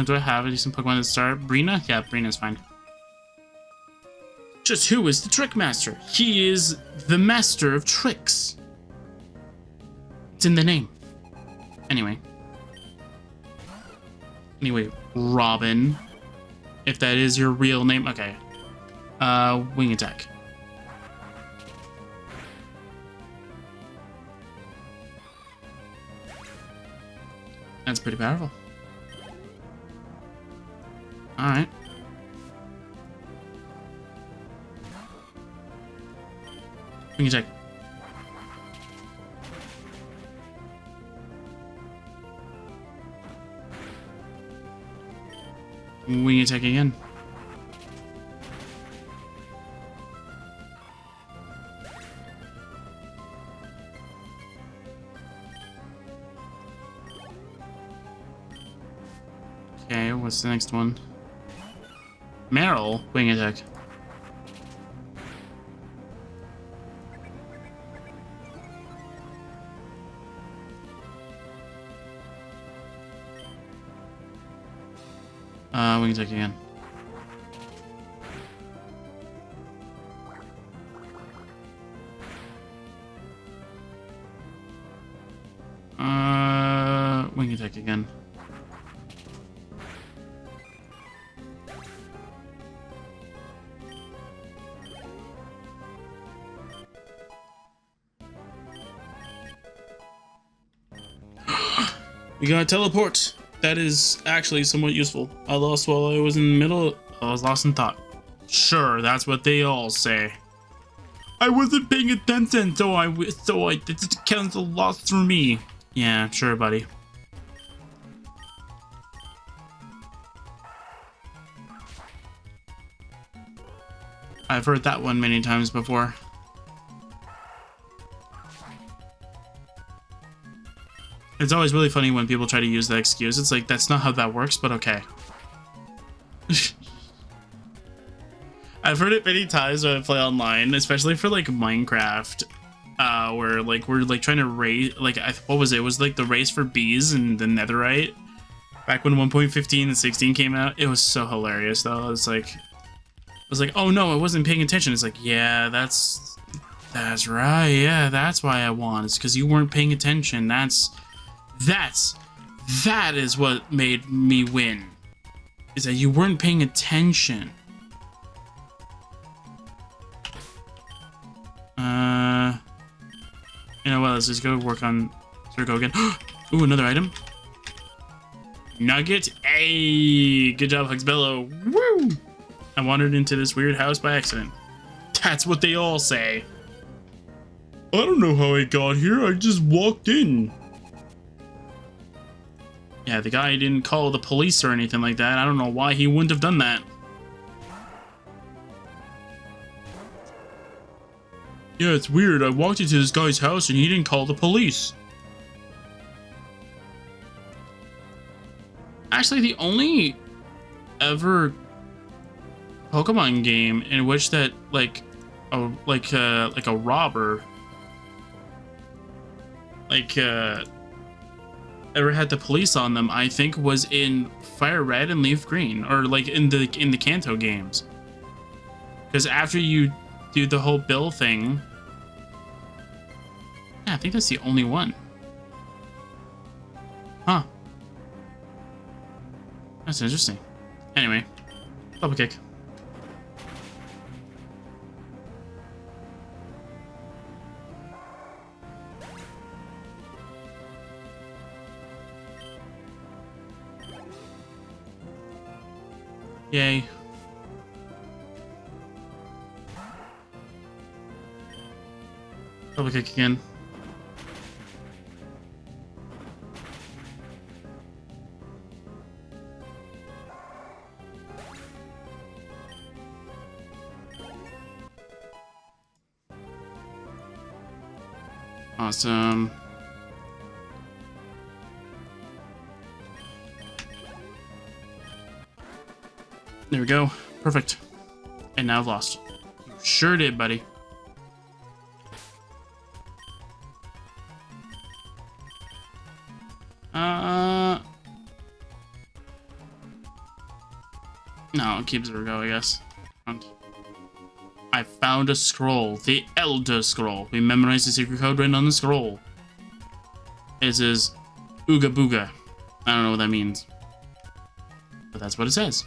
Do I have a decent Pokemon to start? Brina? Yeah, Brina's fine. Just who is the Trick Master? He is the master of tricks. It's in the name. Anyway, Robin. If that is your real name. Okay. Wing attack. That's pretty powerful. Alright. Wing attack. Wing attack again. Okay, what's the next one? Meryl, wing attack. Wing attack again. Wing attack again. We got a teleport. That is actually somewhat useful. I lost while I was in the middle. I was lost in thought. Sure, that's what they all say. I wasn't paying attention, so this counts a loss for me. Yeah, sure, buddy. I've heard that one many times before. It's always really funny when people try to use that excuse. It's like, that's not how that works, but okay. I've heard it many times when I play online, especially for like Minecraft, where like we're like trying to raise, like, what was it? It was like the race for bees and the netherite. Back when 1.15 and 16 came out, it was so hilarious though. It's like, oh no, I wasn't paying attention. It's like, yeah, that's right. Yeah, that's why I won. It's because you weren't paying attention. That is what made me win. Is that you weren't paying attention. You know what? Let's just go work on. Let's go again. Ooh, another item. Nugget. Hey, good job, Hugsbello. Woo! I wandered into this weird house by accident. That's what they all say. I don't know how I got here. I just walked in. Yeah, the guy didn't call the police or anything like that. I don't know why he wouldn't have done that. Yeah, it's weird. I walked into this guy's house and he didn't call the police. Actually, the only ever Pokemon game in which that like a robber ever had the police on them, I think, was in Fire Red and Leaf Green, or like in the Kanto games. Because after you do the whole bill thing, yeah, I think that's the only one. Huh. That's interesting. Anyway, double kick. Yay. Double kick again. Awesome. There we go. Perfect. And now I've lost. You sure did, buddy. No, keep Zergo, I guess. I found a scroll. The Elder Scroll. We memorized the secret code written on the scroll. It says Ooga Booga. I don't know what that means. But that's what it says.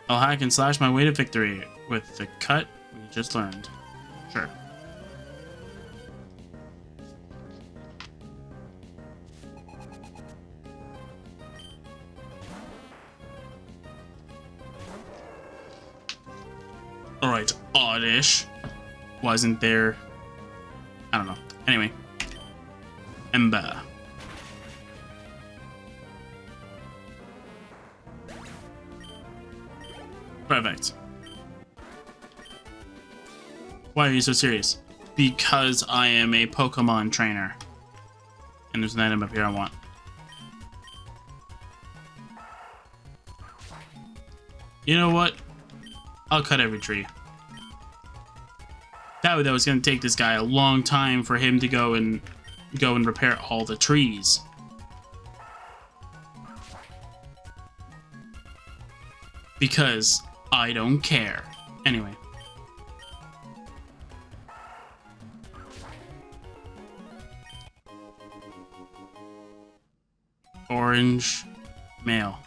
I'll hack and slash my way to victory with the cut we just learned. Sure. Alright, oddish. Wasn't there... I don't know. Anyway. Ember. Perfect. Why are you so serious? Because I am a Pokemon trainer. And there's an item up here I want. You know what? I'll cut every tree. That was going to take this guy a long time for him to go and repair all the trees. Because I don't care. Anyway. Orange mail.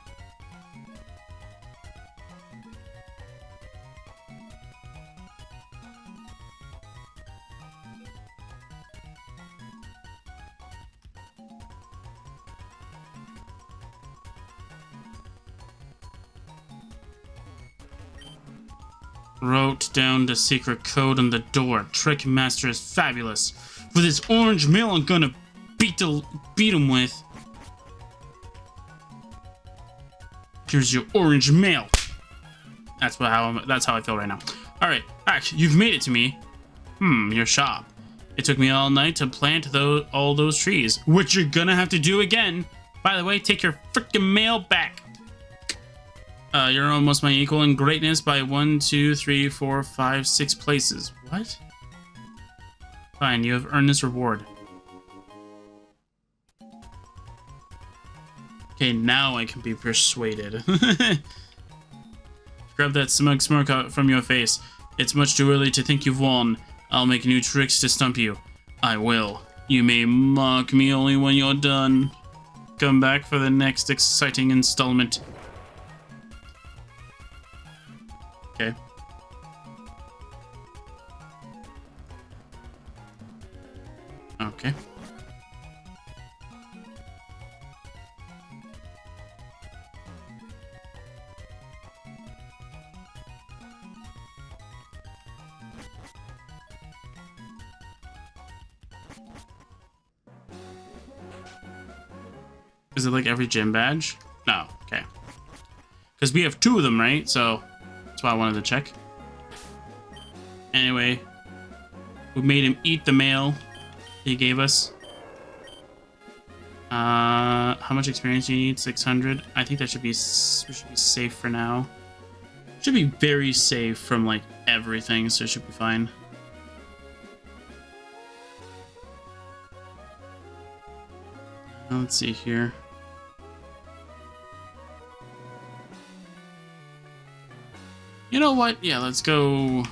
Wrote down the secret code on the door. Trick Master is fabulous. With this orange mail, I'm gonna beat him with. Here's your orange mail. That's how I feel right now. All right, Ash, you've made it to me. Your shop. It took me all night to plant all those trees, which you're gonna have to do again. By the way, take your freaking mail back. You're almost my equal in greatness by 1, 2, 3, 4, 5, 6 places. What? Fine, you have earned this reward. Okay, now I can be persuaded. Grab that smug smirk out from your face. It's much too early to think you've won. I'll make new tricks to stump you. I will. You may mock me only when you're done. Come back for the next exciting installment. Okay. Okay. Is it like every gym badge? No. Okay. Because we have 2 of them, right? So that's why I wanted to check. Anyway, we made him eat the mail he gave us. How much experience do you need? 600. I think that should be, we should be safe for now. Should be very safe from like everything, so it should be fine. Let's see here. You know what? Yeah, let's go a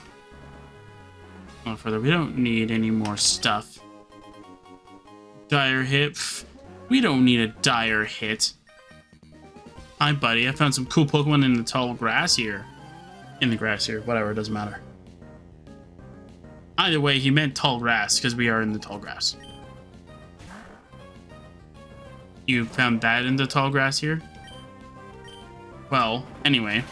little further. We don't need any more stuff. Dire hit. Pff, we don't need a dire hit. Hi, buddy. I found some cool Pokemon in the tall grass here. In the grass here. Whatever, it doesn't matter. Either way, he meant tall grass because we are in the tall grass. You found that in the tall grass here? Well, anyway.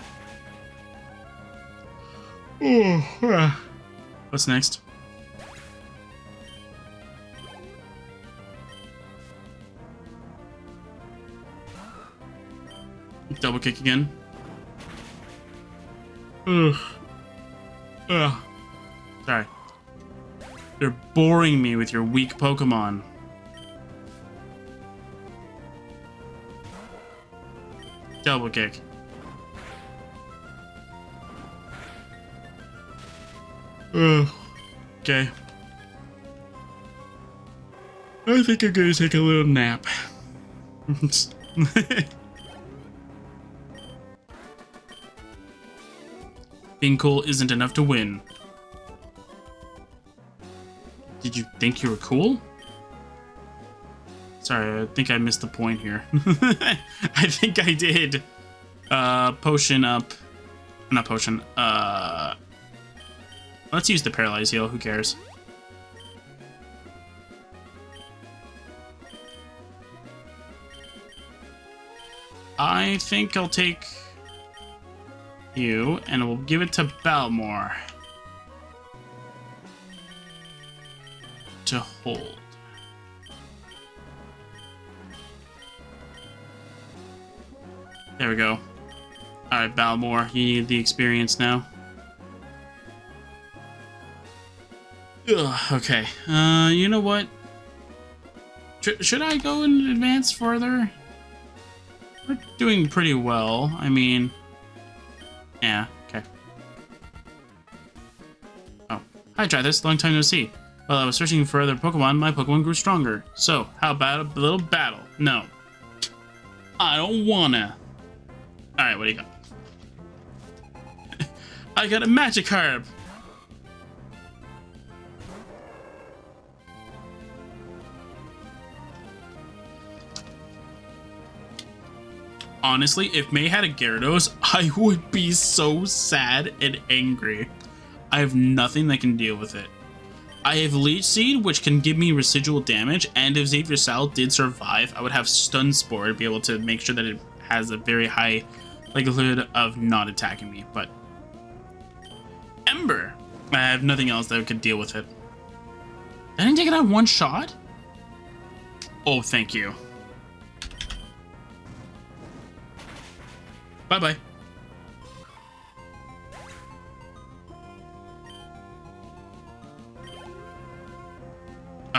What's next? Double kick again. Sorry. You're boring me with your weak Pokemon. Double kick. Okay. I think I'm gonna take a little nap. Being cool isn't enough to win. Did you think you were cool? Sorry, I think I missed the point here. I think I did. Potion up. Not potion. Let's use the Paralyze Heal. Who cares? I think I'll take you, and we'll give it to Balmore to hold. There we go. Alright, Balmore, you need the experience now. Ugh, okay. You know what? Should I go and advance further? We're doing pretty well. I mean... Yeah, okay. Oh. Hi, Travis. Long time no see. While I was searching for other Pokemon, my Pokemon grew stronger. So, how about a little battle? No. I don't wanna. Alright, what do you got? I got a Magikarp! Honestly, if May had a Gyarados, I would be so sad and angry. I have nothing that can deal with it. I have Leech Seed, which can give me residual damage, and if Xavier Sal did survive, I would have Stun Spore to be able to make sure that it has a very high likelihood of not attacking me, but... Ember! I have nothing else that could deal with it. I didn't take it on one shot? Oh, thank you. Bye-bye.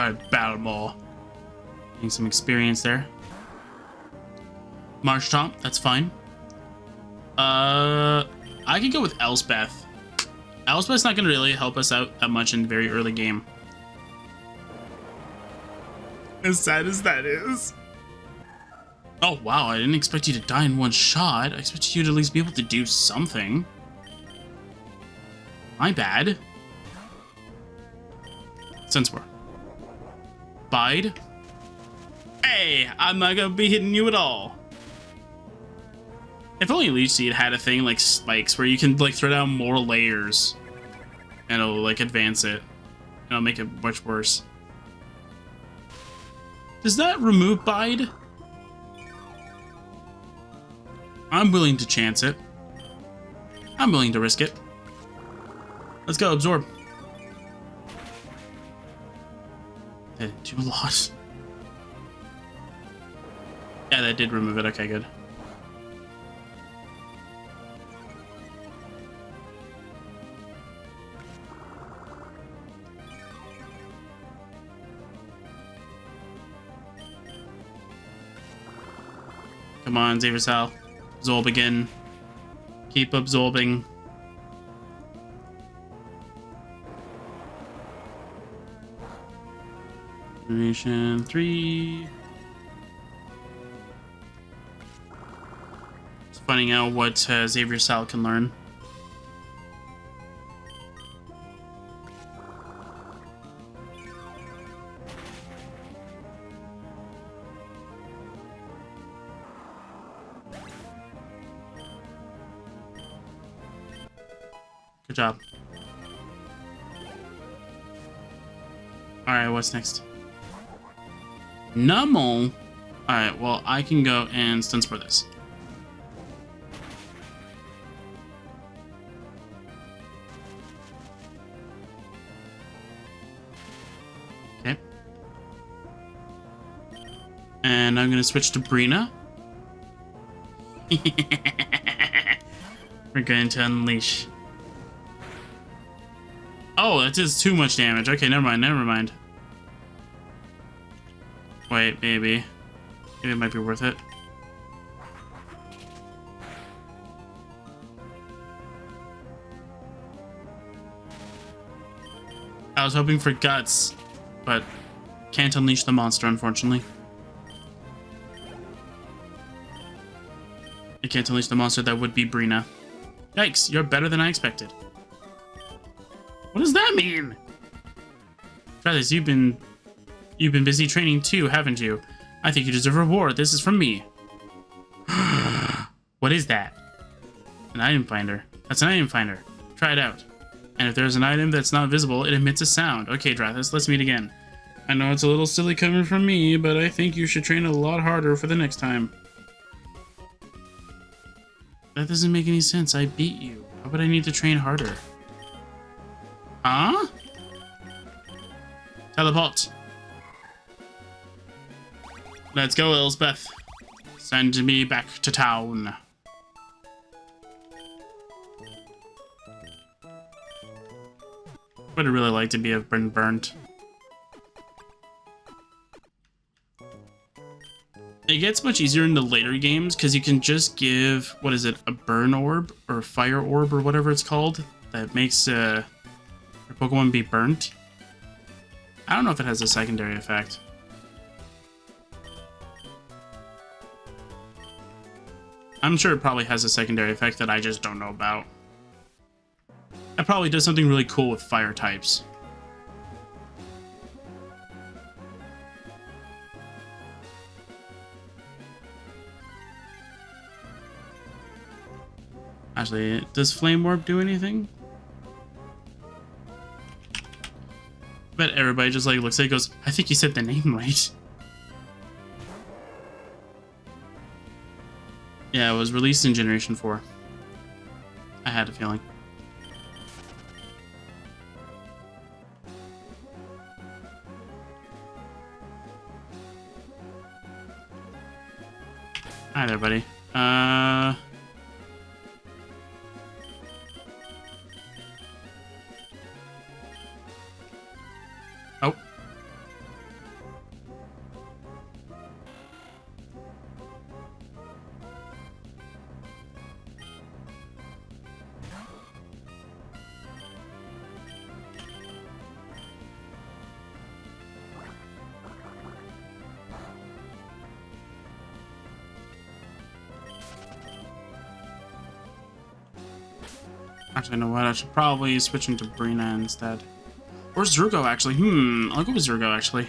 Alright, Battle Ball. Getting some experience there. Marshtomp, that's fine. I could go with Elspeth. Elspeth's not gonna really help us out that much in the very early game. As sad as that is. Oh wow, I didn't expect you to die in one shot. I expected you to at least be able to do something. My bad. Sensor. Bide. Hey, I'm not gonna be hitting you at all. If only Leech Seed had a thing like spikes where you can like throw down more layers and it'll like advance it. And it'll make it much worse. Does that remove Bide? I'm willing to chance it. I'm willing to risk it. Let's go, absorb. That didn't do a lot. Yeah, that did remove it. Okay, good. Come on, Xilestar. Absorb again. Keep absorbing. Generation 3. Just finding out what Xilestar can learn. Good job. Alright, what's next? Nummel? Alright, well, I can go and stun spore this. Okay. And I'm going to switch to Brina. We're going to unleash. Oh, that does too much damage. Okay, never mind, never mind. Wait, maybe. Maybe it might be worth it. I was hoping for guts, but can't unleash the monster, unfortunately. I can't unleash the monster that would be Brina. Yikes, you're better than I expected. What does that mean? Travis, you've been busy training too, haven't you? I think you deserve a reward. This is from me. What is that? An item finder. That's an item finder. Try it out. And if there's an item that's not visible, it emits a sound. Okay, Drathis, let's meet again. I know it's a little silly coming from me, but I think you should train a lot harder for the next time. That doesn't make any sense. I beat you. Why would I need to train harder? Huh? Teleport. Let's go, Elspeth. Send me back to town. Would really like to have been burnt. It gets much easier in the later games because you can just give, what is it, a burn orb or a fire orb or whatever it's called that makes your Pokemon be burnt. I don't know if it has a secondary effect. I'm sure it probably has a secondary effect that I just don't know about. That probably does something really cool with fire types. Actually, does Flame Orb do anything? Bet everybody just like looks at it and goes, I think you said the name right. Yeah, it was released in Generation 4. I had a feeling. Hi there, buddy. Oh. Actually, you know what? I should probably switch into Brina instead. Or Zurgo, actually. I'll go with Zurgo, actually.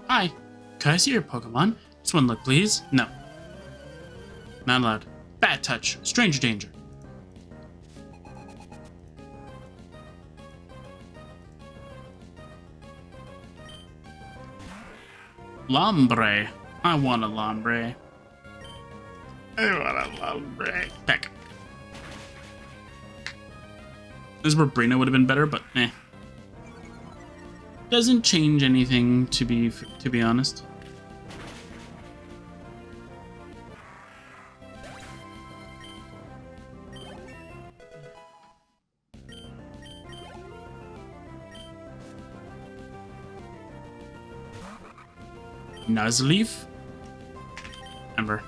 Hi. Can I see your Pokemon? Just one look, please. No. Not allowed. Bad touch. Stranger danger. Lombre. I want a Lombre. I want a Lombre. Peck. This is where Brina would have been better, but eh. Doesn't change anything, to be honest. Nuzleaf? Ember.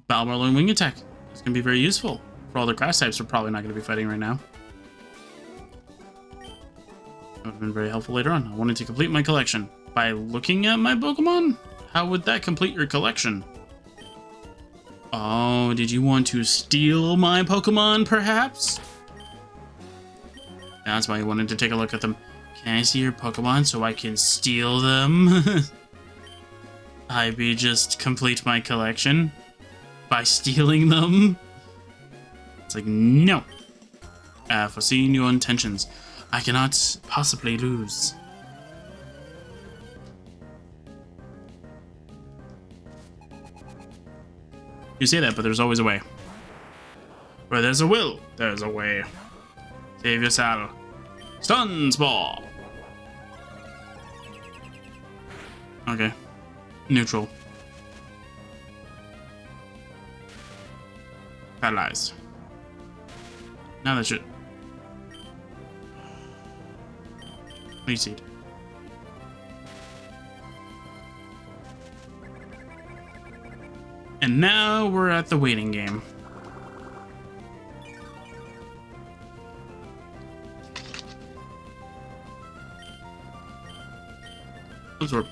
Balmerlone Wing Attack. It's going to be very useful for all the grass types we're probably not going to be fighting right now. That would have been very helpful later on. I wanted to complete my collection. By looking at my Pokemon? How would that complete your collection? Oh, did you want to steal my Pokemon, perhaps? That's why you wanted to take a look at them. Can I see your Pokemon so I can steal them? I be just complete my collection by stealing them? It's like, no. Foreseeing your intentions, I cannot possibly lose. You say that, but there's always a way. Where there's a will, there's a way. Save your saddle. Stun Spore! Okay. Neutral. Paralyzed. Now that should... Leech Seed. And now we're at the waiting game. Absorb.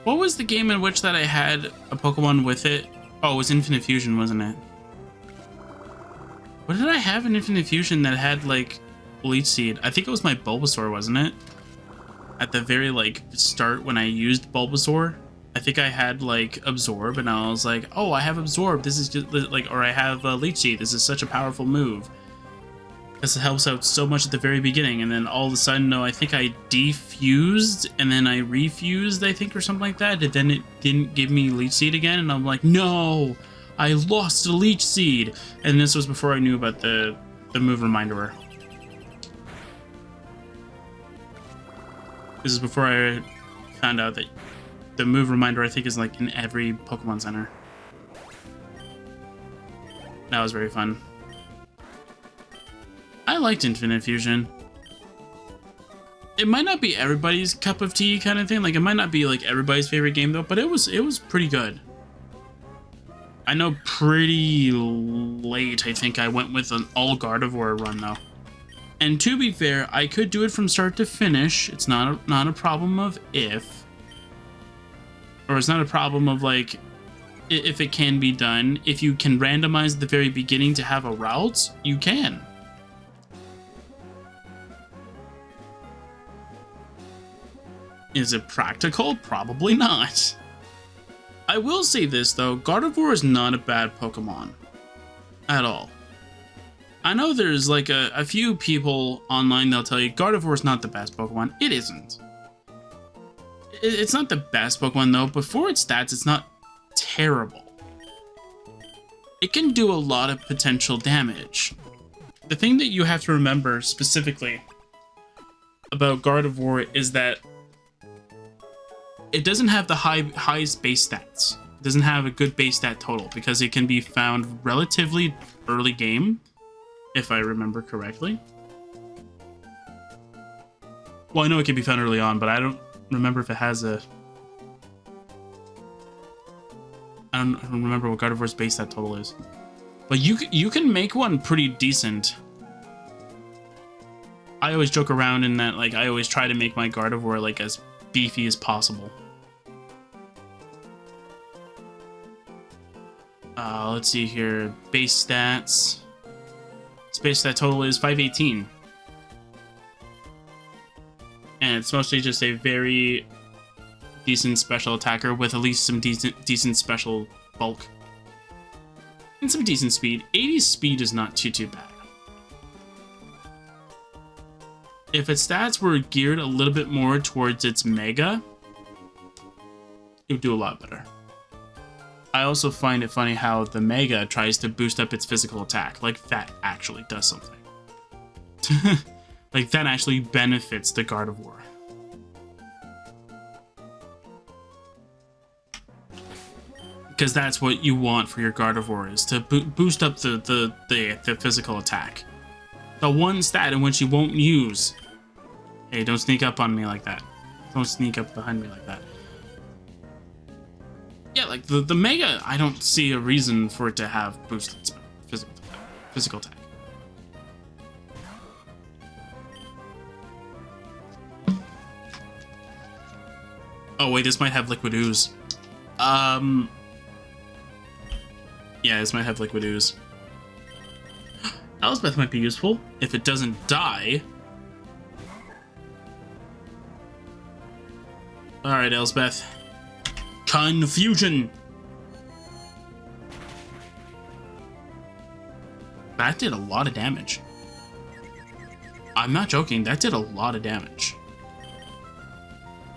What was the game in which that I had a Pokemon with it? Oh, it was Infinite Fusion, wasn't it? What did I have in Infinite Fusion that had, like, Leech Seed? I think it was my Bulbasaur, wasn't it? At the very, like, start when I used Bulbasaur, I think I had, like, Absorb, and I was like, oh, I have Absorb, this is just, like, or I have Leech Seed, this is such a powerful move. This helps out so much at the very beginning, and then all of a sudden, no, I think I defused, and then I refused, I think, or something like that, and then it didn't give me Leech Seed again, and I'm like, no, I lost a Leech Seed, and this was before I knew about the move Reminder. This is before I found out that the move Reminder, I think, is, like, in every Pokemon Center. That was very fun. I liked Infinite Fusion. It might not be everybody's cup of tea kind of thing. Like, it might not be like everybody's favorite game though, but it was pretty good. I know pretty late, I think I went with an all Gardevoir run though. And to be fair, I could do it from start to finish. It's not a problem of if. Or it's not a problem of like if it can be done. If you can randomize at the very beginning to have a route, you can. Is it practical? Probably not. I will say this though, Gardevoir is not a bad Pokemon. At all. I know there's like a few people online that'll tell you Gardevoir is not the best Pokemon. It isn't. It's not the best Pokemon though, but for its stats, it's not terrible. It can do a lot of potential damage. The thing that you have to remember specifically about Gardevoir is that it doesn't have the highest base stats. doesn't have a good base stat total because it can be found relatively early game, if I remember correctly. Well, I know it can be found early on, but I don't remember if it has a... I don't remember what Gardevoir's base stat total is. But you can make one pretty decent. I always joke around in that, like, I always try to make my Gardevoir, like, as beefy as possible. Let's see here. Base stats. Its base stat total is 518. And it's mostly just a very decent special attacker with at least some decent special bulk. And some decent speed. 80 speed is not too bad. If its stats were geared a little bit more towards its Mega, it would do a lot better. I also find it funny how the Mega tries to boost up its physical attack. Like, that actually does something. Like, that actually benefits the Gardevoir. Because that's what you want for your Gardevoir, is to boost up the physical attack. The one stat in which you won't use. Hey, don't sneak up on me like that. Don't sneak up behind me like that. Yeah, like the Mega, I don't see a reason for it to have boosted physical attack. Oh wait, this might have Liquid Ooze. Yeah, this might have Liquid Ooze. Elspeth might be useful if it doesn't die. Alright, Elspeth. Confusion! That did a lot of damage. I'm not joking, that did a lot of damage.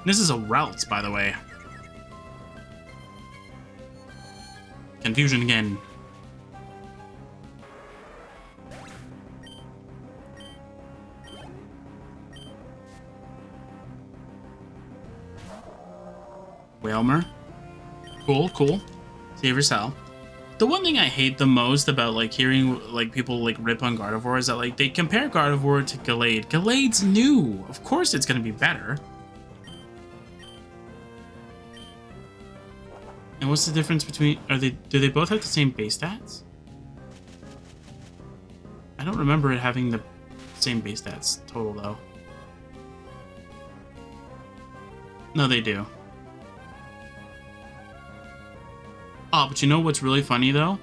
This is a Routes, by the way. Confusion again. Whalmer. Cool, cool. Saver Sal. The one thing I hate the most about, like, hearing, like, people, like, rip on Gardevoir is that, like, they compare Gardevoir to Gallade. Gallade's new! Of course it's gonna be better. And what's the difference between... do they both have the same base stats? I don't remember it having the same base stats total, though. No, they do. Oh, but you know what's really funny, though?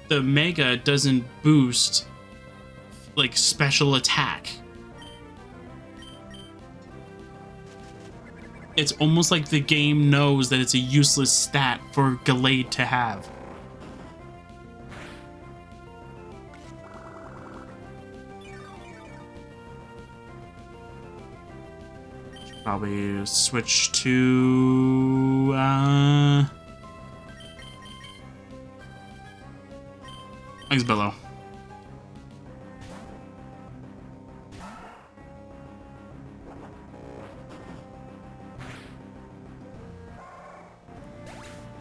The Mega doesn't boost, like, special attack. It's almost like the game knows that it's a useless stat for Gallade to have. Probably switch to Xbellow.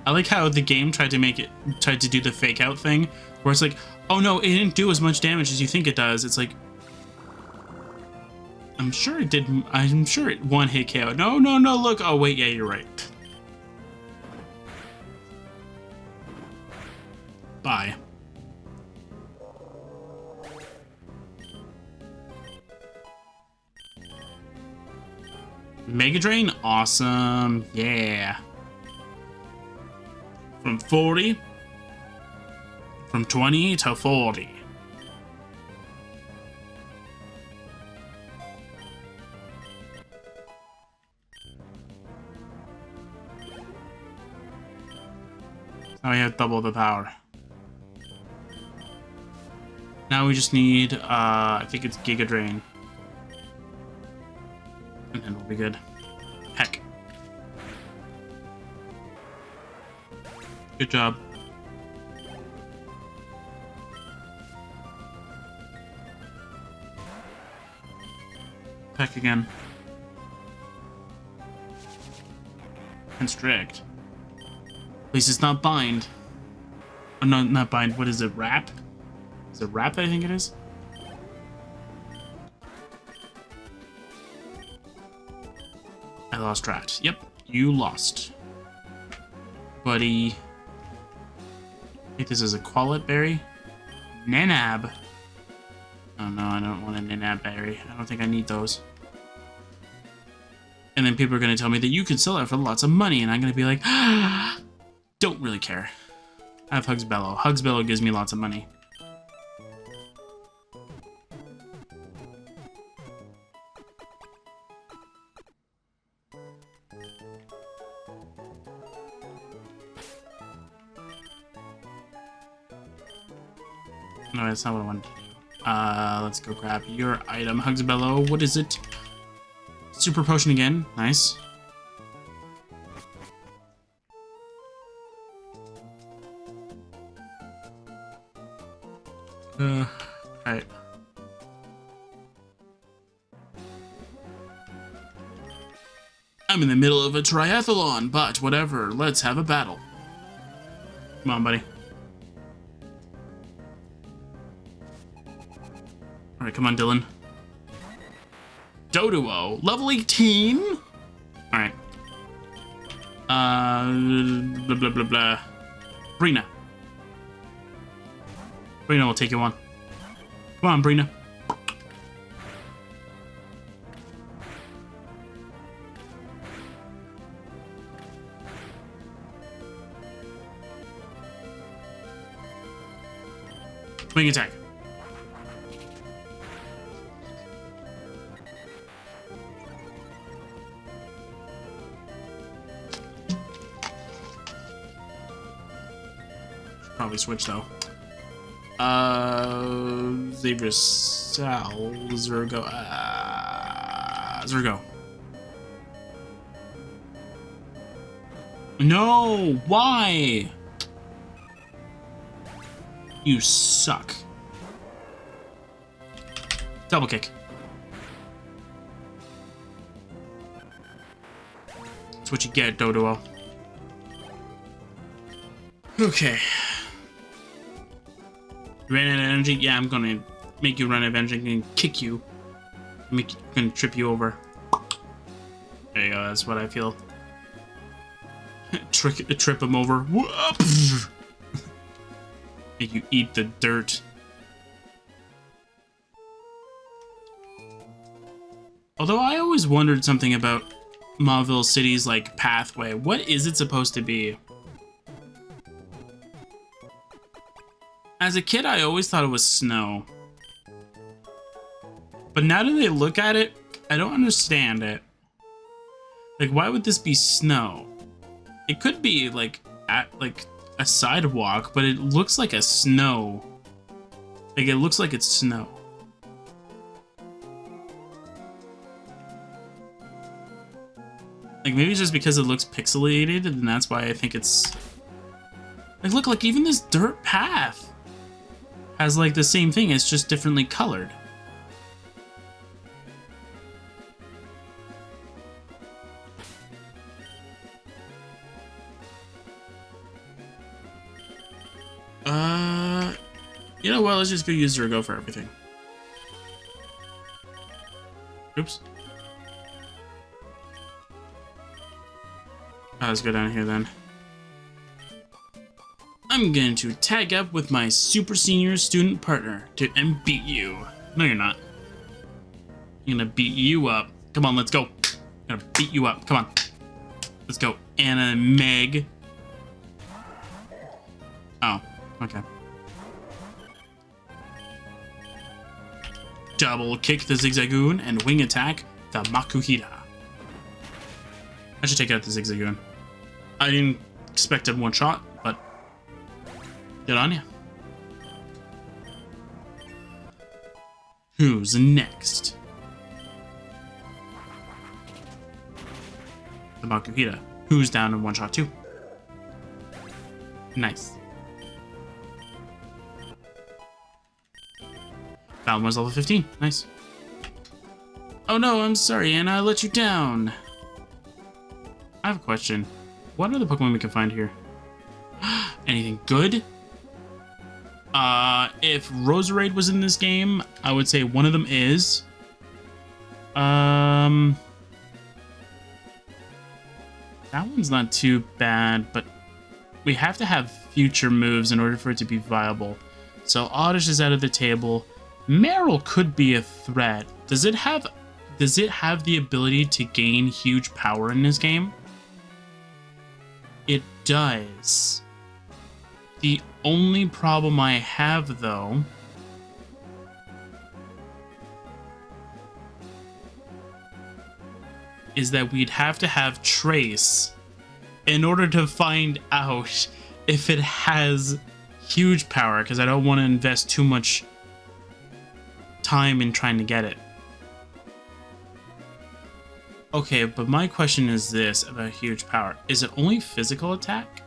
I like how the game tried to do the fake out thing, where it's like, oh no, it didn't do as much damage as you think it does. It's like, I'm sure it did. I'm sure it one hit KO. No, look. Oh wait, yeah, you're right. Bye. Mega Drain, awesome. Yeah. From 40, from 20 to 40. Now we have double the power. Now we just need, I think it's Giga Drain. And then we'll be good. Heck. Good job. Peck again. Constrict. At least it's not bind. Oh, no, not bind. What is it? Wrap? Is it wrap? I think it is. I lost track. Yep, you lost, buddy. I think this is a Qualit berry. Nanab. Oh no, I don't want a Nanab berry. I don't think I need those. And then people are going to tell me that you could sell it for lots of money, and I'm going to be like, don't really care. I have Hugs Bellow. Hugs Bellow gives me lots of money. No, that's not what I wanted to do. Let's go grab your item. Hugs Bellow. What is it? Super potion again. Nice. Alright. I'm in the middle of a triathlon, but whatever. Let's have a battle. Come on, buddy. Alright, come on, Dylan. Doduo, level 18? Alright. Blah, blah, blah, blah. Brina. Brina will take you on. Come on, Brina. Swing attack. Probably switch though. Zebra Sal, Zergo, Zergo. No, why? You suck. Double kick. That's what you get, Doduo. Okay. You ran out of energy? Yeah, I'm gonna make you run out of energy and kick you. Gonna trip you over. There you go, that's what I feel. Trip him over. Make you eat the dirt. Although I always wondered something about Mauville City's like pathway. What is it supposed to be? As a kid, I always thought it was snow. But now that I look at it, I don't understand it. Like, why would this be snow? It could be like a sidewalk, but it looks like a snow. Like, it looks like it's snow. Like, maybe it's just because it looks pixelated, and that's why I think it's... Like, look, like, even this dirt path has, like, the same thing. It's just differently colored. You know what? Let's just go use Zergo for everything. Oops. Let's go down here then. I'm going to tag up with my super senior student partner and beat you. No, you're not. I'm gonna beat you up. Come on, let's go. I'm gonna beat you up. Come on. Let's go. Anna and Meg. Oh, okay. Double kick the Zigzagoon and wing attack the Makuhita. I should take out the Zigzagoon. I didn't expect a one shot, but good on ya. Who's next? The Makuhita. Who's down in one shot too? Nice. Balmore's level 15. Nice. Oh no, I'm sorry, Anna. I let you down. I have a question. what other Pokemon we can find here? Anything good? If Roserade was in this game, I would say one of them is. That one's not too bad, but we have to have future moves in order for it to be viable. So Oddish is out of the table. Meryl could be a threat. Does it have the ability to gain huge power in this game? It does. The only problem I have, though, is that we'd have to have Trace in order to find out if it has huge power, because I don't want to invest too much time in trying to get it. Okay, but my question is this about huge power. Is it only physical attack?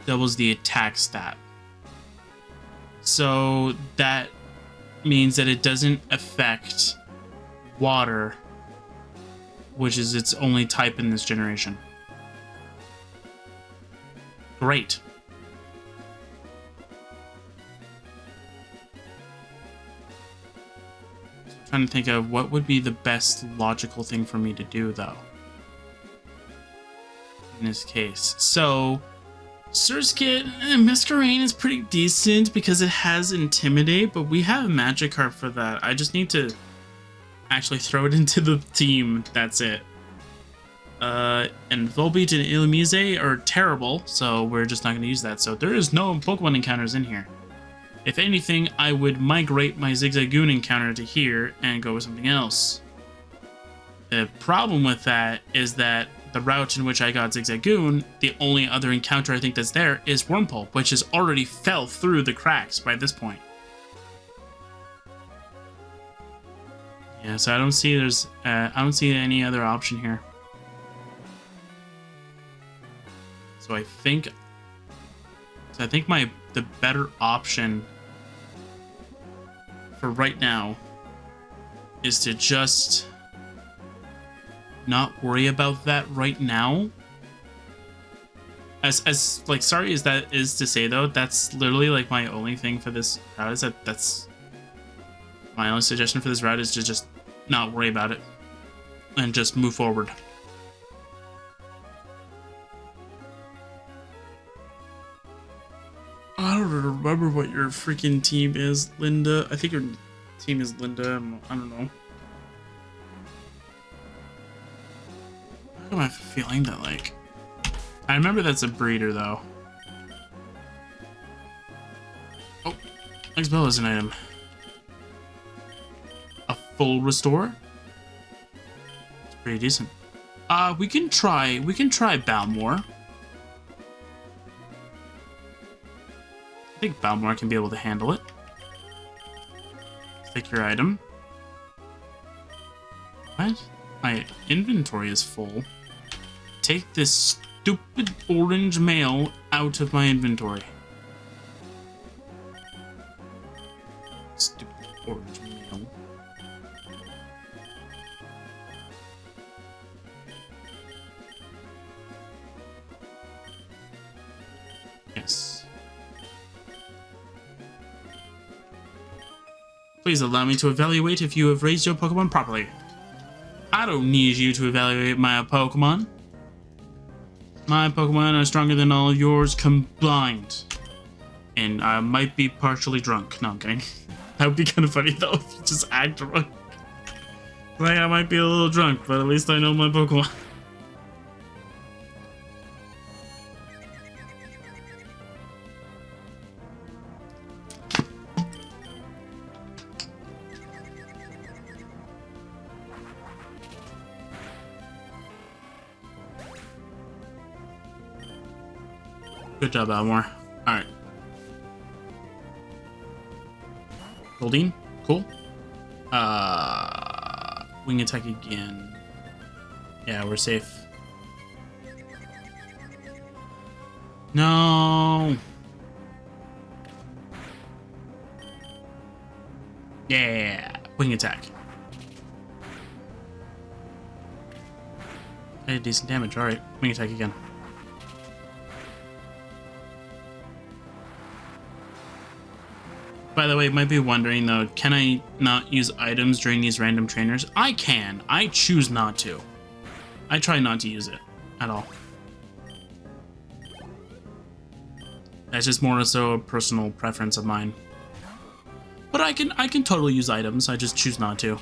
Doubles the attack stat. So that means that it doesn't affect water, which is its only type in this generation. Great. Trying to think of what would be the best logical thing for me to do, though, in this case. So Surskit, Masquerain is pretty decent because it has Intimidate, but we have Magikarp for that. I just need to actually throw it into the team. That's it. And Volbeat and Illumise are terrible, so we're just not going to use that. So there is no Pokemon encounters in here. If anything, I would migrate my Zigzagoon encounter to here and go with something else. The problem with that is that the route in which I got Zigzagoon, the only other encounter I think that's there is Wurmple, which has already fell through the cracks by this point. Yeah, so I don't see I don't see any other option here. So I think the better option for right now is to just not worry about that right now. As like sorry as that is to say, though, that's literally like my only thing for this route. Is that's my only suggestion for this route is to just not worry about it and just move forward. I don't remember what your freaking team is, Linda. I think your team is Linda. I don't know. Why am I feeling that, like... I remember that's a breeder, though. Oh, X-Bell is an item. A full restore? It's pretty decent. We can try Balmore. I think Balmore can be able to handle it. Take your item. What? My inventory is full. Take this stupid orange mail out of my inventory. Stupid orange mail. Yes. Please allow me to evaluate if you have raised your Pokemon properly. I don't need you to evaluate my Pokemon. My Pokemon are stronger than all yours combined. And I might be partially drunk. No, I'm kidding. That would be kind of funny, though, if you just act drunk. Like, I might be a little drunk, but at least I know my Pokemon. Good job, Almore. Alright. Goldeen. Cool. Wing attack again. Yeah, we're safe. No! Yeah! Wing attack. I had decent damage. Alright, wing attack again. By the way, you might be wondering though, can I not use items during these random trainers? I can. I choose not to. I try not to use it at all. That's just more so a personal preference of mine. But I can totally use items, I just choose not to.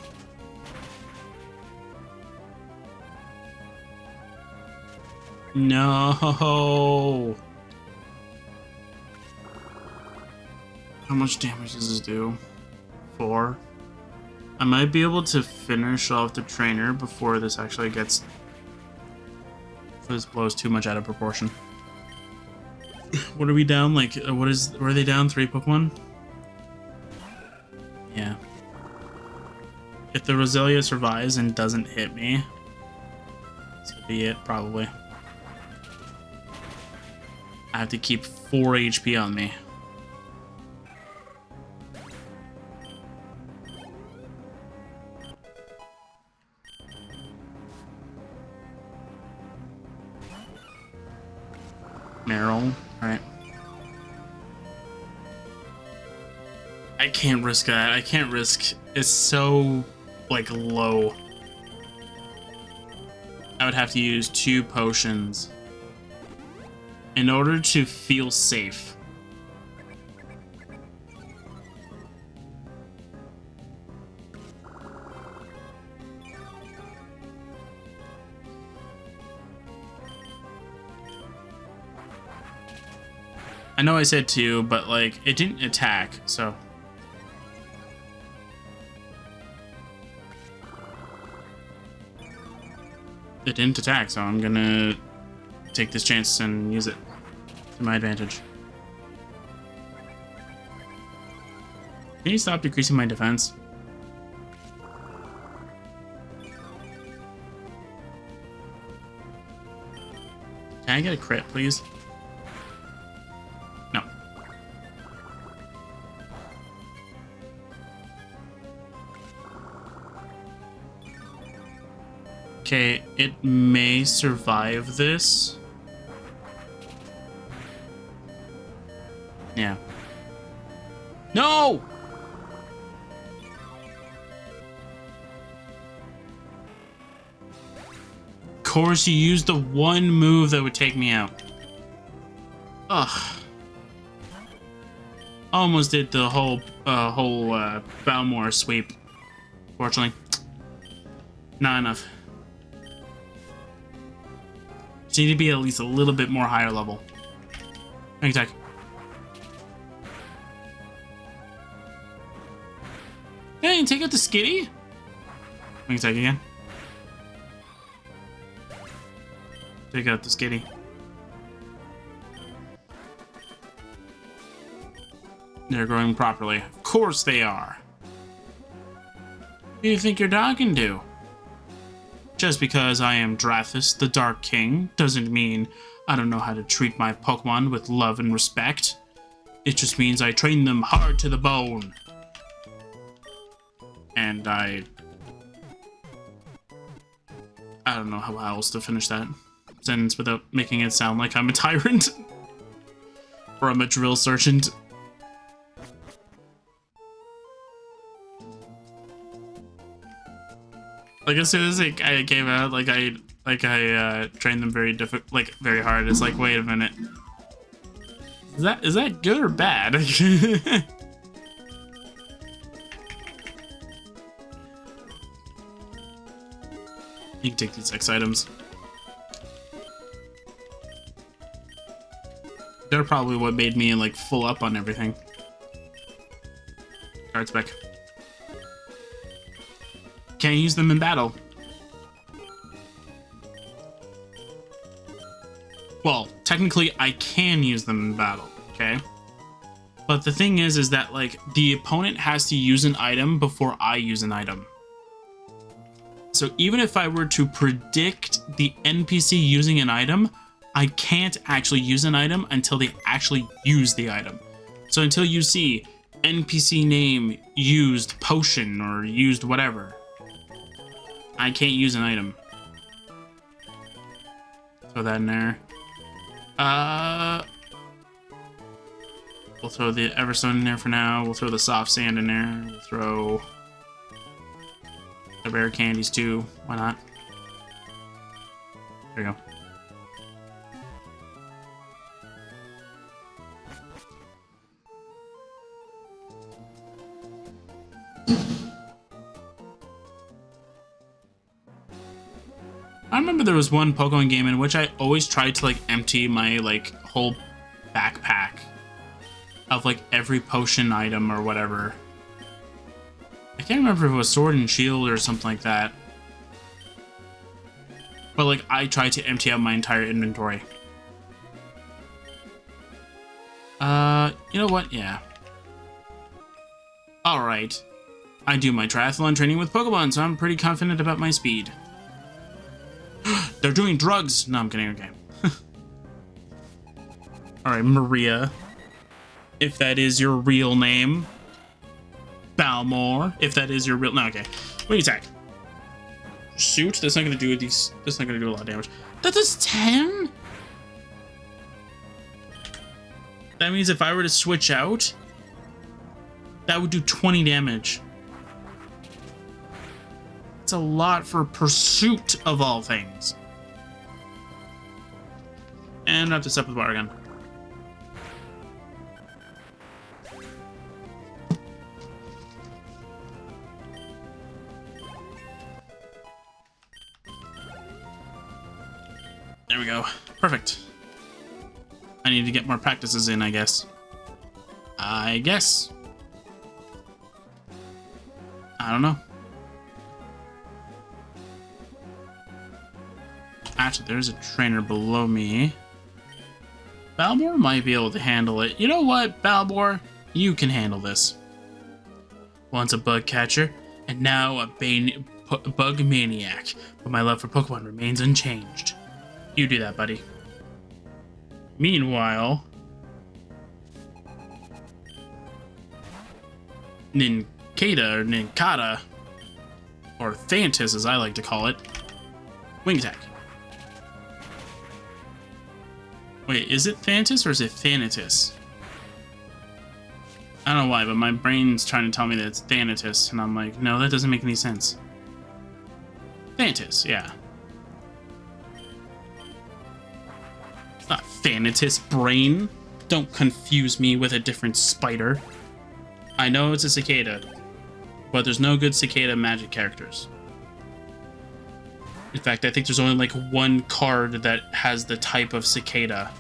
No. How much damage does this do? 4. I might be able to finish off the trainer before this actually gets... Before this blows too much out of proportion. What are we down? Like, were they down 3 Pokemon? Yeah. If the Roselia survives and doesn't hit me, this will be it, probably. I have to keep 4 HP on me. Meryl, alright. I can't risk that. I can't risk. It's so, like, low. I would have to use 2 potions in order to feel safe. I know I said 2, but, like, it didn't attack, so... It didn't attack, so I'm gonna take this chance and use it to my advantage. Can you stop decreasing my defense? Can I get a crit, please? No. Okay, it may survive this. Yeah. No! Of course, you used the one move that would take me out. Ugh. Almost did the whole Balmore sweep. Fortunately, not enough. Just need to be at least a little bit more higher level. Wing attack. Hey, take out the Skitty. Wing attack again. Take out the Skitty. They're growing properly. Of course they are. Who do you think you're talking to? Just because I am Drathis, the Dark King, doesn't mean I don't know how to treat my Pokemon with love and respect. It just means I train them hard to the bone. And I don't know how else to finish that sentence without making it sound like I'm a tyrant. Or I'm a drill sergeant. Like as soon as I came out, I trained them very very hard. It's like, wait a minute, is that good or bad? You can take these X items. They're probably what made me like full up on everything. Cards back. Can't use them in battle. Well, technically I can use them in battle, okay? But the thing is that like the opponent has to use an item before I use an item. So even if I were to predict the NPC using an item, I can't actually use an item until they actually use the item. So until you see NPC name used potion or used whatever, I can't use an item. Throw that in there. We'll throw the Everstone in there for now. We'll throw the soft sand in there. We'll throw the rare candies too. Why not? There you go. I remember there was one Pokemon game in which I always tried to like empty my like whole backpack of like every potion item or whatever. I can't remember if it was Sword and Shield or something like that. But like I tried to empty out my entire inventory. You know what? Yeah. Alright. I do my triathlon training with Pokemon, so I'm pretty confident about my speed. They're doing drugs! No, I'm kidding, okay. Alright, Maria. If that is your real name. Balmore. If that is your real... No, okay. Wing attack. Shoot? That's not gonna do these... That's not gonna do a lot of damage. That does 10? That means if I were to switch out, that would do 20 damage. It's a lot for Pursuit of all things. And wrap this up with water gun. There we go. Perfect. I need to get more practices in, I guess. I don't know. Actually, there's a trainer below me. Balmore might be able to handle it. You know what, Balmore? You can handle this. Once a bug catcher, and now a bug maniac. But my love for Pokemon remains unchanged. You do that, buddy. Meanwhile... Nincada, or Nincada, or Thantis as I like to call it. Wing attack. Wait, is it Thantis or is it Thanatis? I don't know why, but my brain's trying to tell me that it's Thanatis, and I'm like, no, that doesn't make any sense. Thantis, yeah. It's not Thanatis, brain. Don't confuse me with a different spider. I know it's a cicada, but there's no good cicada magic characters. In fact, I think there's only like one card that has the type of cicada.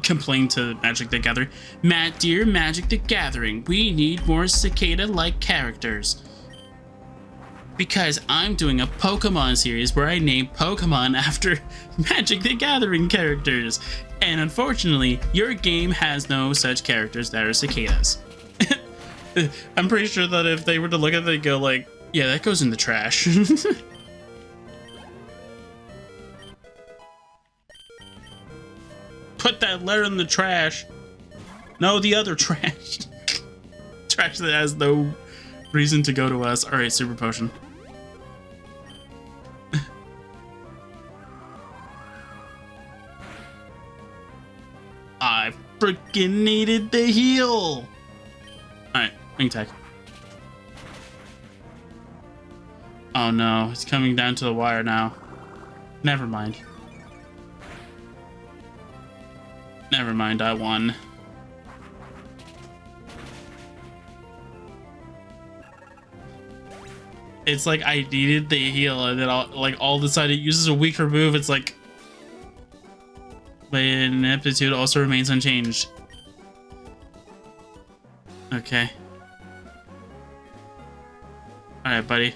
Complain to Magic the Gathering. Matt, dear Magic the Gathering, we need more cicada-like characters. Because I'm doing a Pokemon series where I name Pokemon after Magic the Gathering characters. And unfortunately, your game has no such characters that are cicadas. I'm pretty sure that if they were to look at it, they'd go like, yeah, that goes in the trash. Put that letter in the trash. No, the other trash. Trash that has no reason to go to us. Alright, Super Potion. I freaking needed the heal. Alright, wing attack. Oh no, it's coming down to the wire now. Never mind. Never mind, I won. It's like I needed the heal and then all of a sudden it uses a weaker move. It's like my ineptitude also remains unchanged. Okay. Alright, buddy.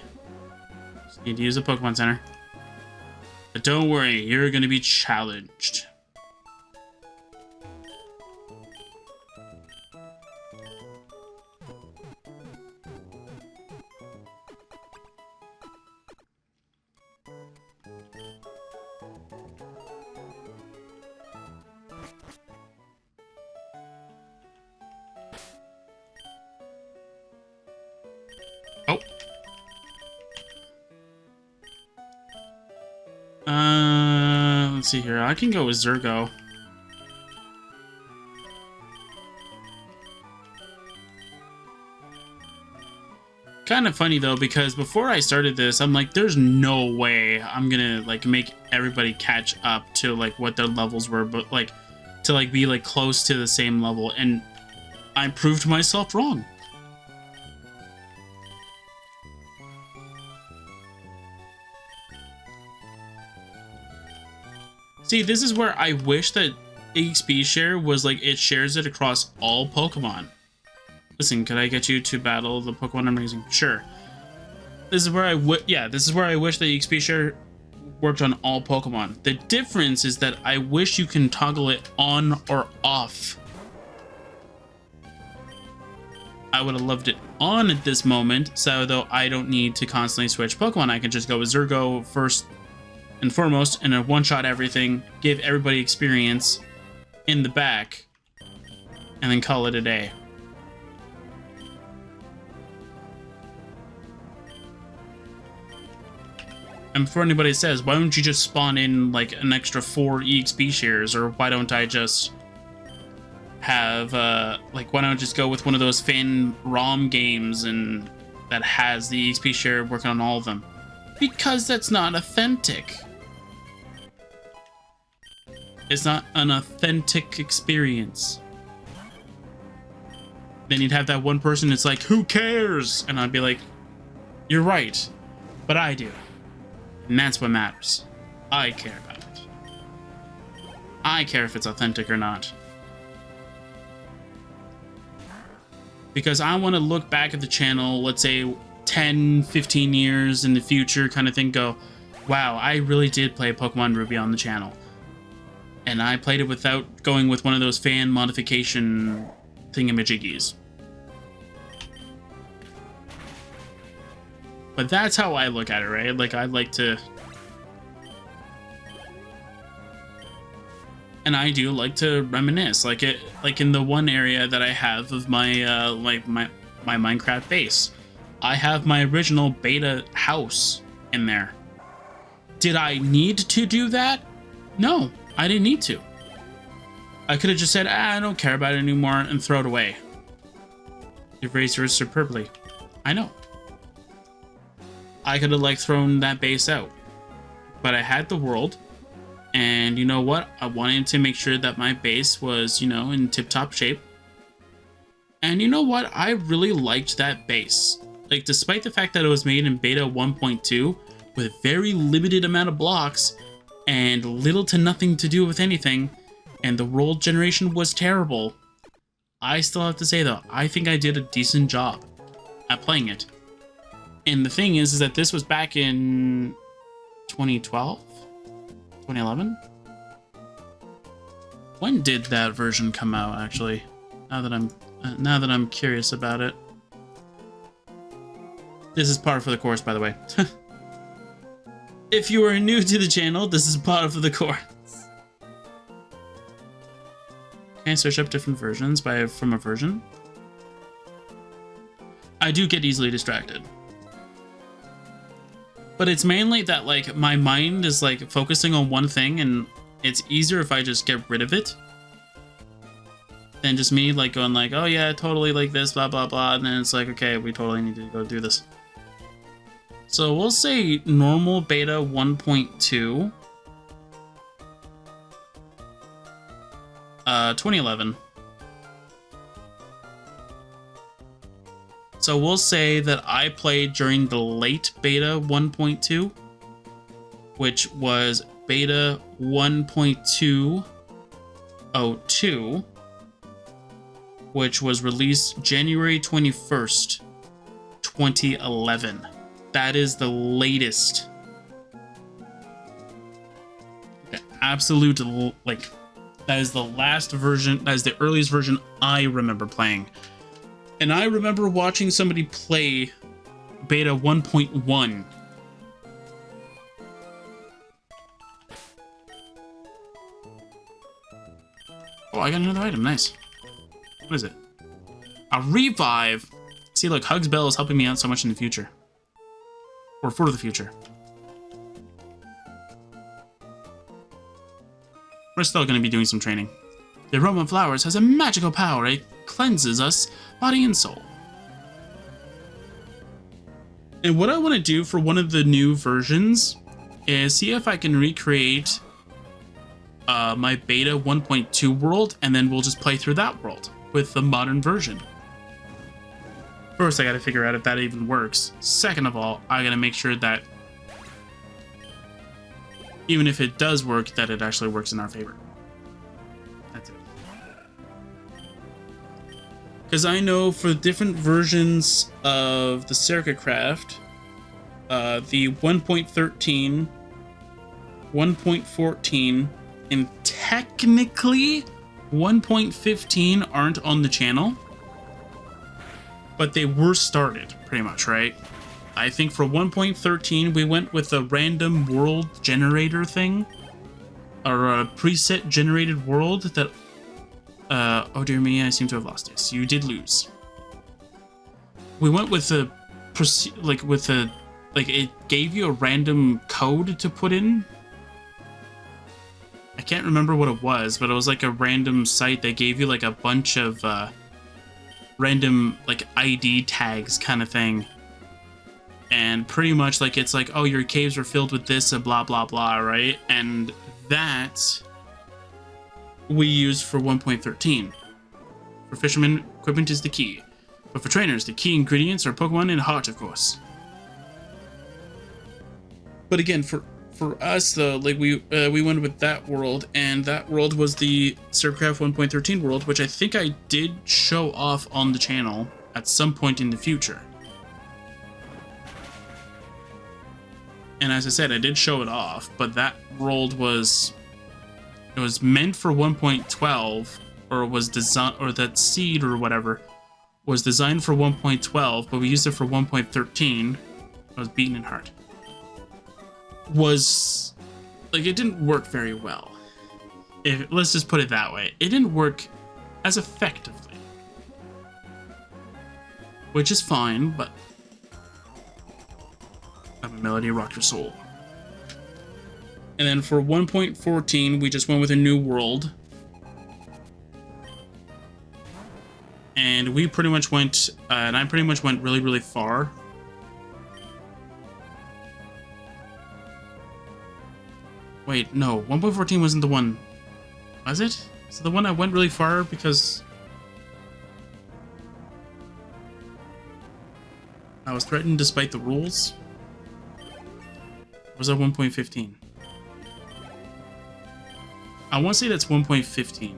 Just need to use a Pokemon Center. But don't worry, you're gonna be challenged. Oh. Let's see here. I can go with Zergo. Kind of funny though, because before I started this, I'm like, there's no way I'm gonna like make everybody catch up to like what their levels were, but like to like be like close to the same level, and I proved myself wrong. See, this is where I wish that EXP share was like it shares it across all Pokemon. Listen, could I get you to battle the Pokemon I'm raising? Sure. This is where this is where I wish the EXP share worked on all Pokemon. The difference is that I wish you can toggle it on or off. I would have loved it on at this moment, so though I don't need to constantly switch Pokemon, I can just go with Zergo first and foremost, and a one-shot everything, give everybody experience in the back, and then call it a day. And before anybody says, why don't you just spawn in like an extra 4 EXP shares, or why don't I just have like why don't I just go with one of those fan ROM games and that has the EXP share working on all of them? Because that's not authentic. It's not an authentic experience. Then you'd have that one person that's like, who cares? And I'd be like, you're right, but I do. And that's what matters. I care about it. I care if it's authentic or not. Because I want to look back at the channel, let's say 10, 15 years in the future kind of thing, go, wow, I really did play Pokemon Ruby on the channel. And I played it without going with one of those fan modification thingamajiggies. But that's how I look at it, right? Like, I like to... And I do like to reminisce, like in the one area that I have of my my Minecraft base. I have my original beta house in there. Did I need to do that? No, I didn't need to. I could have just said, I don't care about it anymore and throw it away. You've raised yours superbly. I know. I could have like thrown that base out. But I had the world. And you know what? I wanted to make sure that my base was, you know, in tip-top shape. And you know what? I really liked that base. Like, despite the fact that it was made in beta 1.2 with very limited amount of blocks and little to nothing to do with anything, and the world generation was terrible, I still have to say though, I think I did a decent job at playing it. And the thing is that this was back in 2012? 2011? When did that version come out, actually? Now that I'm curious about it. This is par for the course, by the way. If you are new to the channel, this is par for the course. Can I search up different versions from a version? I do get easily distracted. But it's mainly that, like, my mind is, like, focusing on one thing, and it's easier if I just get rid of it than just me, like, going, like, oh, yeah, totally like this, blah, blah, blah, and then it's like, okay, we totally need to go do this. So we'll say normal beta 1.2. 2011. So we'll say that I played during the late beta 1.2, which was beta 1.202, which was released January 21st, 2011. That is the latest. The absolute, like, that is the last version, that is the earliest version I remember playing. And I remember watching somebody play beta 1.1. Oh, I got another item. Nice. What is it? A revive. See, look, Hugs Bell is helping me out so much in the future. Or for the future. we're still going to be doing some training. The aroma of flowers has a magical power. It cleanses us, body and soul. And what I want to do for one of the new versions is see if I can recreate my beta 1.2 world, and then we'll just play through that world with the modern version. First, I gotta figure out if that even works. Second of all, I gotta make sure that even if it does work, that it actually works in our favor. That's it. Because I know for different versions of the Circuit Craft, the 1.13, 1.14, and technically 1.15 aren't on the channel, but they were started pretty much, right? I think for 1.13 we went with a random world generator thing, or a preset generated world that oh dear me, I seem to have lost this. You did lose. We went with a it gave you a random code to put in. I can't remember what it was, but it was like a random site that gave you like a bunch of random like ID tags kind of thing. And pretty much like it's like, oh, your caves are filled with this and blah blah blah, right? And that we use for 1.13. For fishermen, equipment is the key. But for trainers, the key ingredients are Pokemon and heart, of course. But again, for us though, like we went with that world, and that world was the Circuitcraft 1.13 world, which I think I did show off on the channel at some point in the future. And as I said, I did show it off, but that world was meant for 1.12, or was designed, or that seed or whatever was designed for 1.12, but we used it for 1.13. I was beaten in heart. Was like, it didn't work very well. Let's just put it that way. It didn't work as effectively, which is fine, but have a melody rock your soul. And then for 1.14, we just went with a new world. And we pretty much went, and I pretty much went really, really far. Wait, no, 1.14 wasn't the one, was it? Is it the one I went really far because I was threatened despite the rules? Or was that 1.15? I want to say that's 1.15.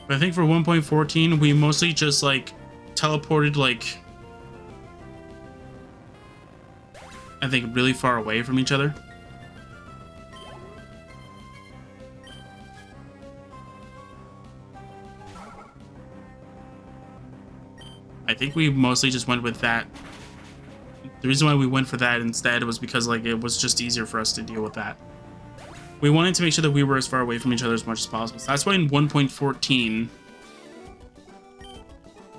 But I think for 1.14, we mostly just, like, teleported, like, I think really far away from each other. I think we mostly just went with that. The reason why we went for that instead was because, like, it was just easier for us to deal with that. We wanted to make sure that we were as far away from each other as much as possible. So that's why in 1.14,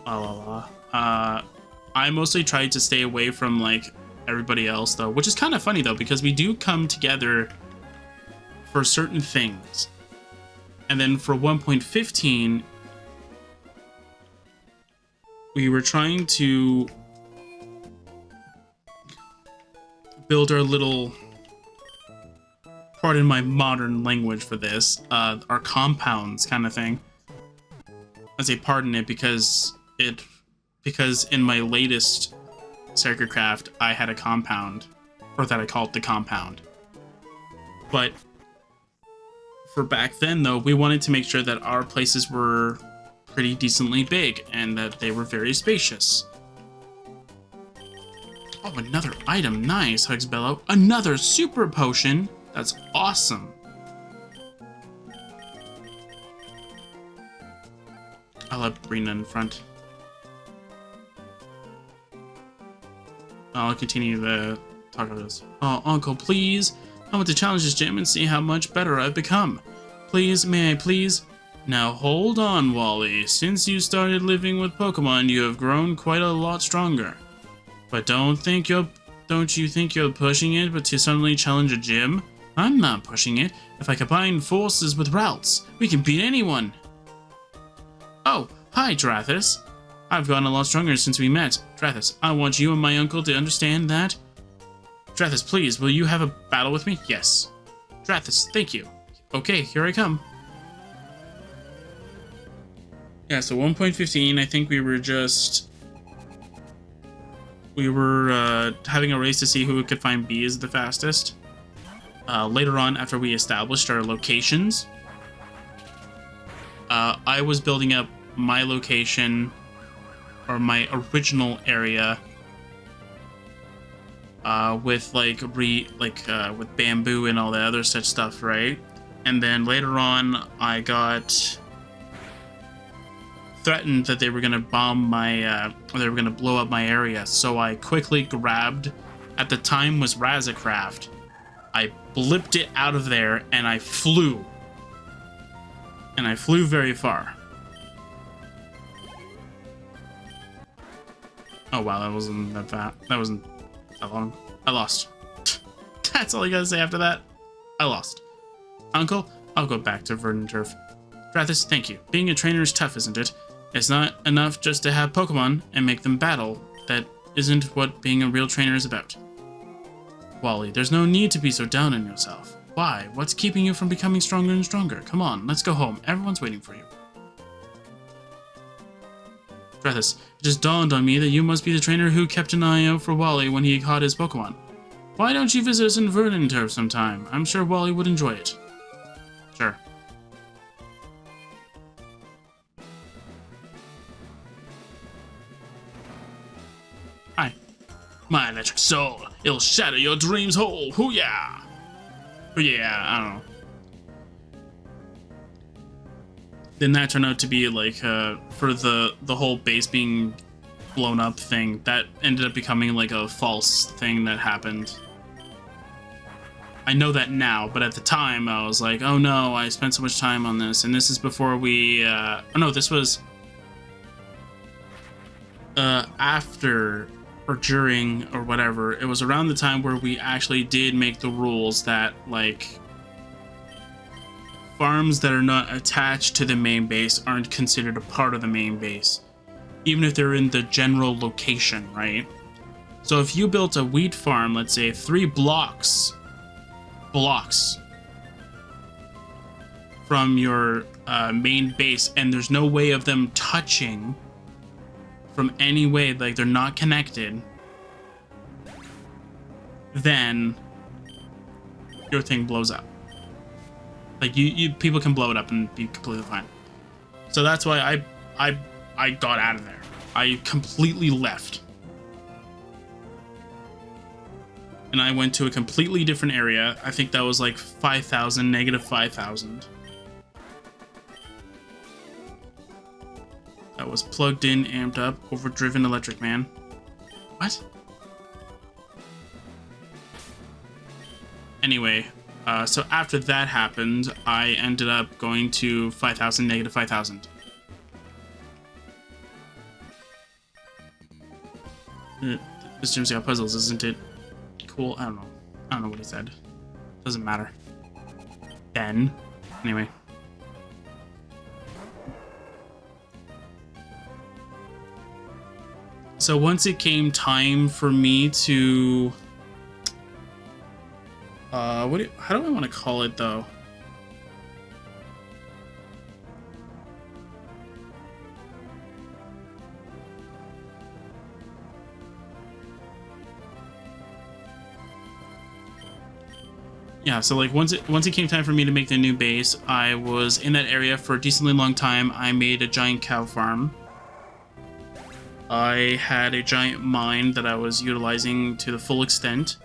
I mostly tried to stay away from, like, everybody else, though, which is kind of funny, though, because we do come together for certain things. And then for 1.15, we were trying to build our little, pardon my modern language for this, our compounds kind of thing. I say pardon it because in my latest Circuit Craft, I had a compound, or that I called the compound. But for back then, though, we wanted to make sure that our places were pretty decently big and that they were very spacious. Oh, another item. Nice, Hugs Bellow. Another super potion. That's awesome. I'll have Brina in front. I'll continue to talk about this. Oh, Uncle, please. I want to challenge this gym and see how much better I've become. Please, may I please? Now hold on, Wally. Since you started living with Pokemon, you have grown quite a lot stronger. But don't you think you're pushing it, but to suddenly challenge a gym? I'm not pushing it. If I combine forces with routes, we can beat anyone. Oh, hi, Drathis. I've gotten a lot stronger since we met. Drathis, I want you and my uncle to understand that. Drathis, please, will you have a battle with me? Yes. Drathis, thank you. Okay, here I come. Yeah, so 1.15, I think we were having a race to see who could find bees the fastest. Later on, after we established our locations, I was building up my location, or my original area, with with bamboo and all that other such stuff, right? And then later on, I got threatened that they were gonna bomb my, they were gonna blow up my area. So I quickly grabbed, at the time was Razzacraft. I blipped it out of there and I flew. And I flew very far. Oh wow, that wasn't that wasn't that long. I lost. That's all you gotta say after that. I lost. Uncle, I'll go back to Verdant Turf. Drathis, thank you. Being a trainer is tough, isn't it? It's not enough just to have Pokemon and make them battle. That isn't what being a real trainer is about. Wally, there's no need to be so down on yourself. Why? What's keeping you from becoming stronger and stronger? Come on, let's go home. Everyone's waiting for you. Drathis, it just dawned on me that you must be the trainer who kept an eye out for Wally when he caught his Pokemon. Why don't you visit us in Verdant Turf sometime? I'm sure Wally would enjoy it. Sure. Hi. My electric soul. It'll shatter your dreams whole. Hoo-yah! Yeah, I don't know. Then that turned out to be like, for the whole base being blown up thing, that ended up becoming like a false thing that happened. I know that now, but at the time I was like, oh no, I spent so much time on this, and this is before we, oh no, this was, after or during or whatever. It was around the time where we actually did make the rules that, like, farms that are not attached to the main base aren't considered a part of the main base, even if they're in the general location, right? So if you built a wheat farm, let's say 3 blocks from your main base, and there's no way of them touching from any way, like they're not connected, then your thing blows up. Like you people can blow it up and be completely fine. So that's why I got out of there. I completely left. And I went to a completely different area. I think that was like 5,000, negative 5,000. That was plugged in, amped up, overdriven electric man. What? Anyway, so after that happened, I ended up going to 5,000, negative 5,000. This gym's got puzzles, isn't it? Cool. I don't know. I don't know what he said. Doesn't matter. Then, anyway. So once it came time for me to, how do I want to call it though? Yeah, so like once it came time for me to make the new base, I was in that area for a decently long time. I made a giant cow farm. I had a giant mine that I was utilizing to the full extent,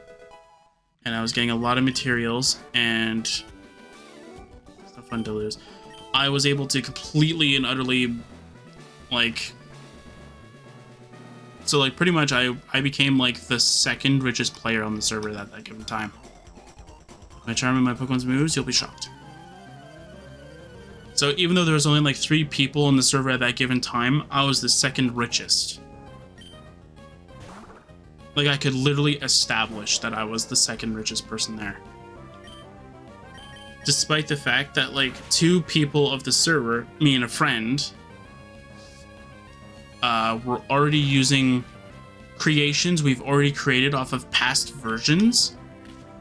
and I was getting a lot of materials, and it's not fun to lose. I was able to completely and utterly, like, so like pretty much I became like the second richest player on the server at that given time. My charm and my Pokemon's moves, you'll be shocked. So even though there was only like 3 people on the server at that given time, I was the second richest. Like I could literally establish that I was the second richest person there. despite the fact that like 2 people of the server, me and a friend, were already using creations we've already created off of past versions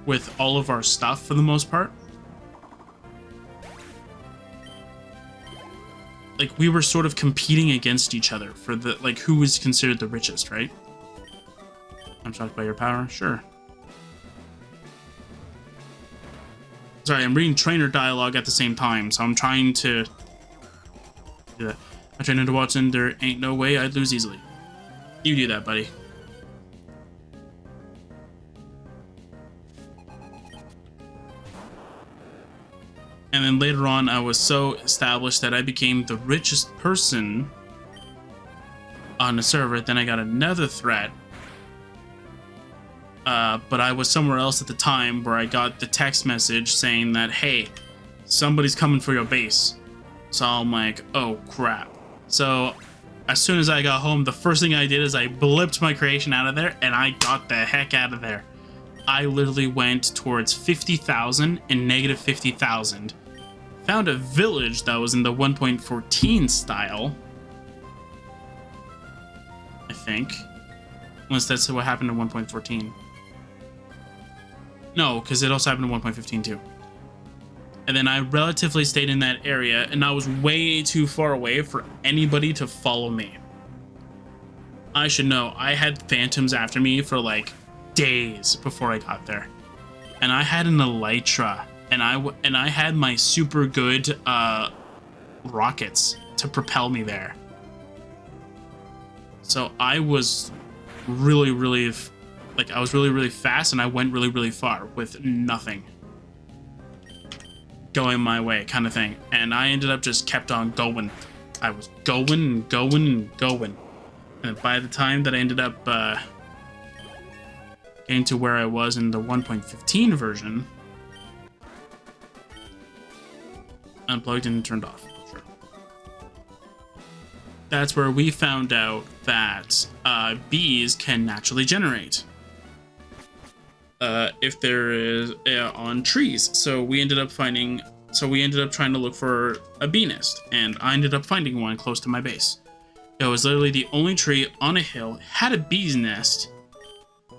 with all of our stuff for the most part. Like, we were sort of competing against each other for the, like, who was considered the richest, right? I'm shocked by your power. Sure. Sorry, I'm reading trainer dialogue at the same time, so I'm trying to do that. I train into Watson, there ain't no way I'd lose easily. You do that, buddy. And then later on, I was so established that I became the richest person on the server. Then I got another threat. But I was somewhere else at the time where I got the text message saying that, hey, somebody's coming for your base. So I'm like, oh, crap. So as soon as I got home, the first thing I did is I blipped my creation out of there, and I got the heck out of there. I literally went towards 50,000 and negative 50,000. Found a village that was in the 1.14 style. I think. Unless that's what happened in 1.14. No, because it also happened in 1.15 too. And then I relatively stayed in that area, and I was way too far away for anybody to follow me. I should know, I had phantoms after me for like days before I got there. And I had an Elytra, and I had my super good rockets to propel me there. So I was really, really, like, I was really, really fast, and I went really, really far with nothing going my way, kind of thing. And I ended up just kept on going. I was going and going and going. And by the time that I ended up getting to where I was in the 1.15 version, unplugged and turned off. Sure. That's where we found out that bees can naturally generate if there is on trees. So we ended up trying to look for a bee nest, and I ended up finding one close to my base. It was literally the only tree on a hill, had a bee's nest,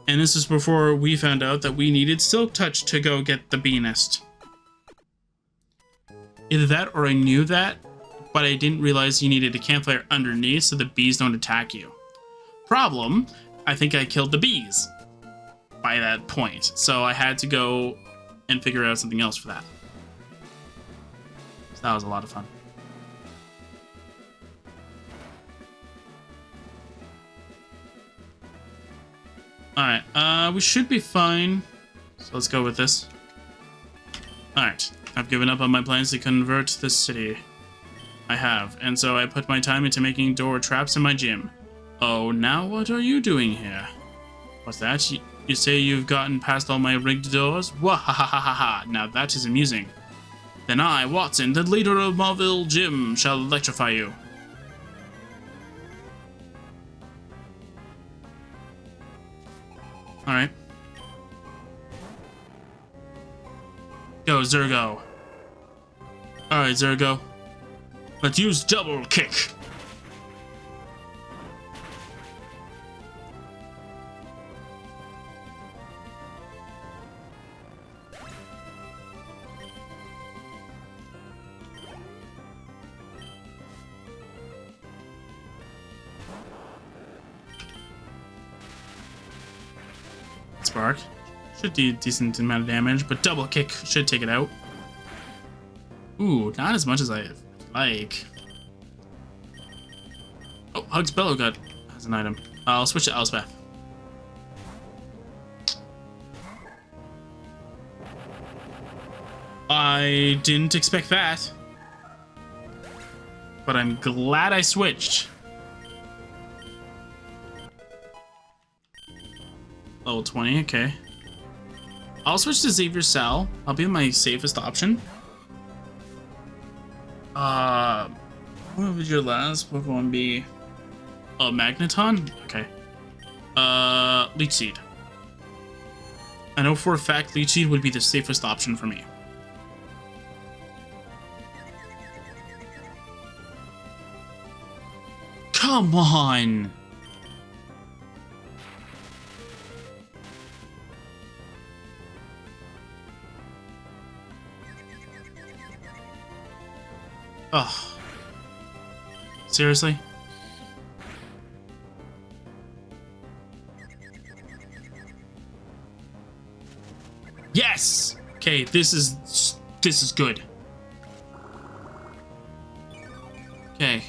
and this is before we found out that we needed Silk Touch to go get the bee nest. Either that or I knew that, but I didn't realize you needed a campfire underneath so the bees don't attack you. Problem, I think I killed the bees by that point, so I had to go and figure out something else for that. So that was a lot of fun. Alright, we should be fine. So let's go with this. Alright, I've given up on my plans to convert this city. I have, and so I put my time into making door traps in my gym. Oh, now what are you doing here? What's that? You say you've gotten past all my rigged doors? Wahahaha! Now that is amusing. Then I, Watson, the leader of Marville Gym, shall electrify you. Alright. Go, Zergo. Alright, Zergo. Let's use double kick. Spark. Should do a decent amount of damage, but double kick should take it out. Ooh, not as much as I like. Oh, Hugs Bellow has an item. I'll switch to Elspeth. I didn't expect that, but I'm glad I switched. Level 20, okay. I'll switch to Xavier Sal. I'll be my safest option. What would your last Pokemon be? Oh, Magneton? Okay. Leech Seed. I know for a fact Leech Seed would be the safest option for me. Come on! Ugh. Seriously? Yes! Okay, this is good. Okay.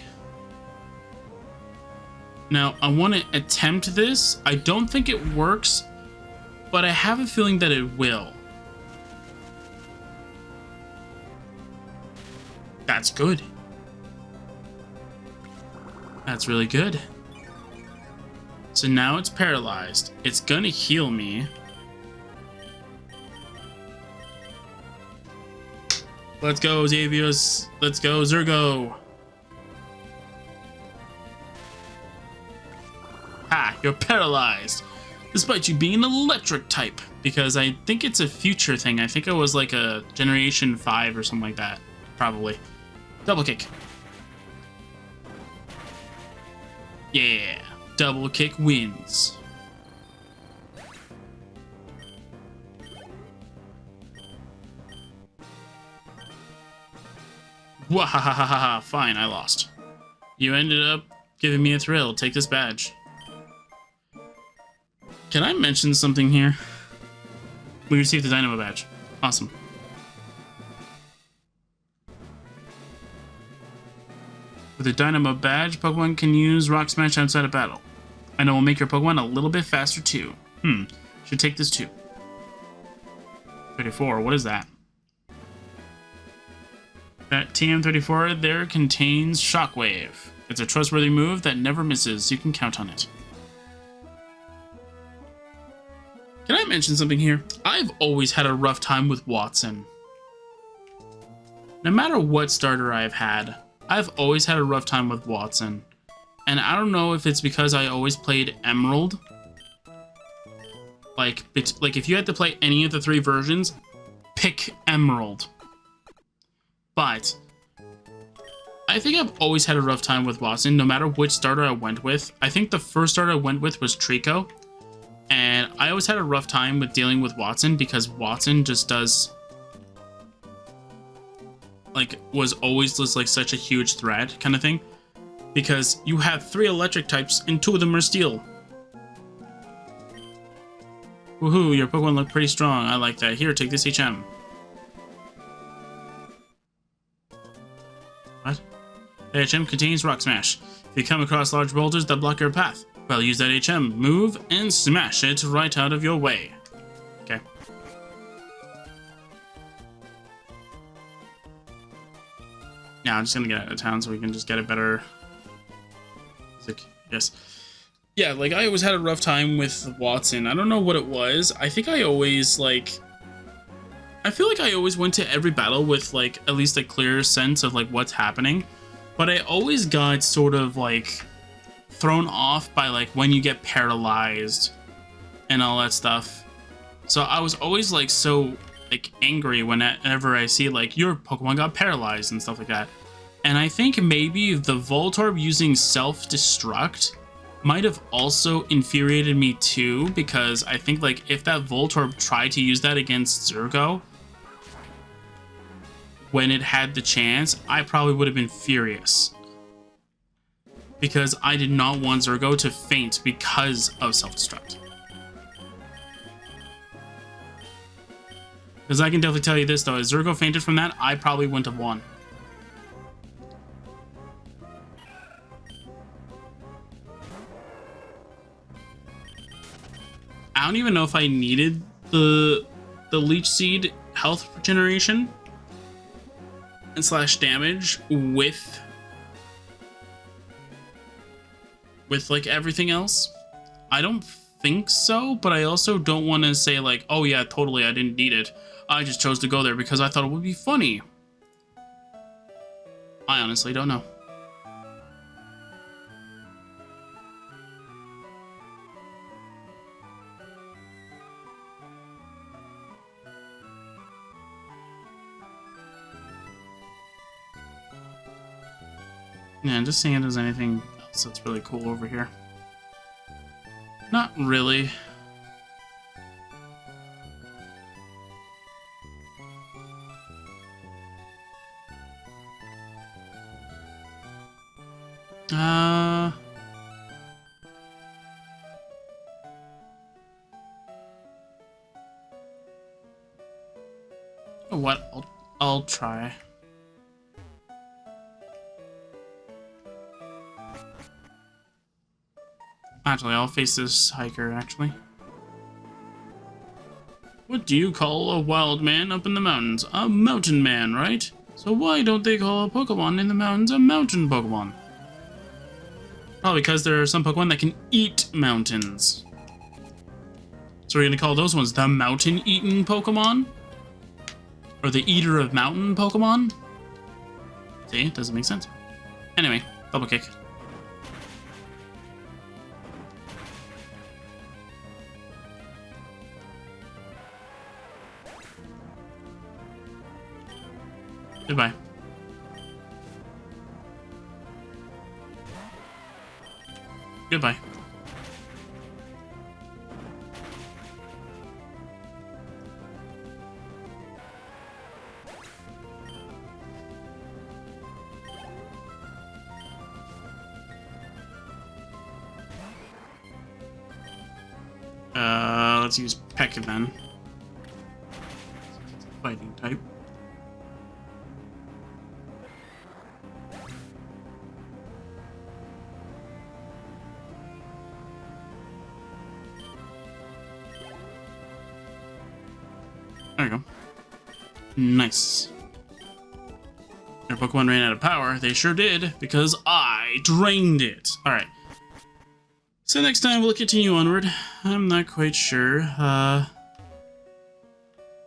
Now, I want to attempt this. I don't think it works, but I have a feeling that it will. That's good. That's really good. So now it's paralyzed. It's gonna heal me. Let's go, Xavius. Let's go, Zergo. Ha, you're paralyzed. Despite you being an electric type. Because I think it's a future thing. I think it was like a Generation 5 or something like that. Probably. Double kick. Yeah. Double kick wins. Wahahaha, fine, I lost. You ended up giving me a thrill. Take this badge. Can I mention something here? We received the Dynamo badge. Awesome. With a Dynamo badge, Pokemon can use Rock Smash outside of battle. I know it will make your Pokemon a little bit faster too. Should take this too. 34, what is that? That TM34 there contains Shockwave. It's a trustworthy move that never misses. You can count on it. Can I mention something here? I've always had a rough time with Watson. No matter what starter I've had, I've always had a rough time with Watson. And I don't know if it's because I always played Emerald. Like if you had to play any of the 3 versions, pick Emerald. But I think I've always had a rough time with Watson, no matter which starter I went with. I think the first starter I went with was Trico. And I always had a rough time with dealing with Watson because Watson just does... was always just like such a huge threat kind of thing. Because you have 3 electric types and 2 of them are steel. Woohoo, your Pokemon look pretty strong. I like that. Here, take this HM. What? The HM contains Rock Smash. If you come across large boulders that block your path, well, use that HM, move, and smash it right out of your way. Okay. Yeah, I'm just gonna get out of town so we can just get a better... Yes. Yeah, like, I always had a rough time with Watson. I don't know what it was. I think I always, I feel like I always went to every battle with, at least a clear sense of, what's happening. But I always got sort of, thrown off by, when you get paralyzed and all that stuff. So I was always, so, angry whenever I see, your Pokemon got paralyzed and stuff like that. And I think maybe the Voltorb using self-destruct might have also infuriated me too, because I think, if that Voltorb tried to use that against Zergo when it had the chance, I probably would have been furious. Because I did not want Zergo to faint because of self-destruct. Because I can definitely tell you this, though, if Zergo fainted from that, I probably wouldn't have won. I don't even know if I needed the Leech Seed health regeneration and slash damage with everything else. I don't think so, but I also don't want to say oh yeah, totally, I didn't need it. I just chose to go there because I thought it would be funny. I honestly don't know. Yeah, just seeing if there's anything so it's really cool over here. Not really. What? I'll try. Actually, I'll face this hiker, actually. What do you call a wild man up in the mountains? A mountain man, right? So why don't they call a Pokemon in the mountains a mountain Pokemon? Oh, because there are some Pokemon that can eat mountains. So we're gonna call those ones the mountain-eating Pokemon? Or the eater of mountain Pokemon? See, it doesn't make sense. Anyway, double kick. Goodbye. Goodbye. Let's use Peck then. Fighting type. There we go. Nice. Their Pokemon ran out of power. They sure did, because I drained it. Alright. So next time we'll continue onward. I'm not quite sure. I'm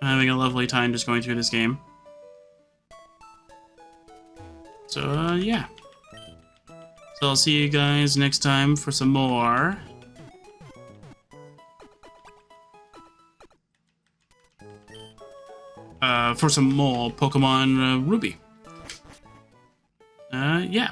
having a lovely time just going through this game. So, yeah. So I'll see you guys next time for some more. For some more Pokemon Ruby. Yeah.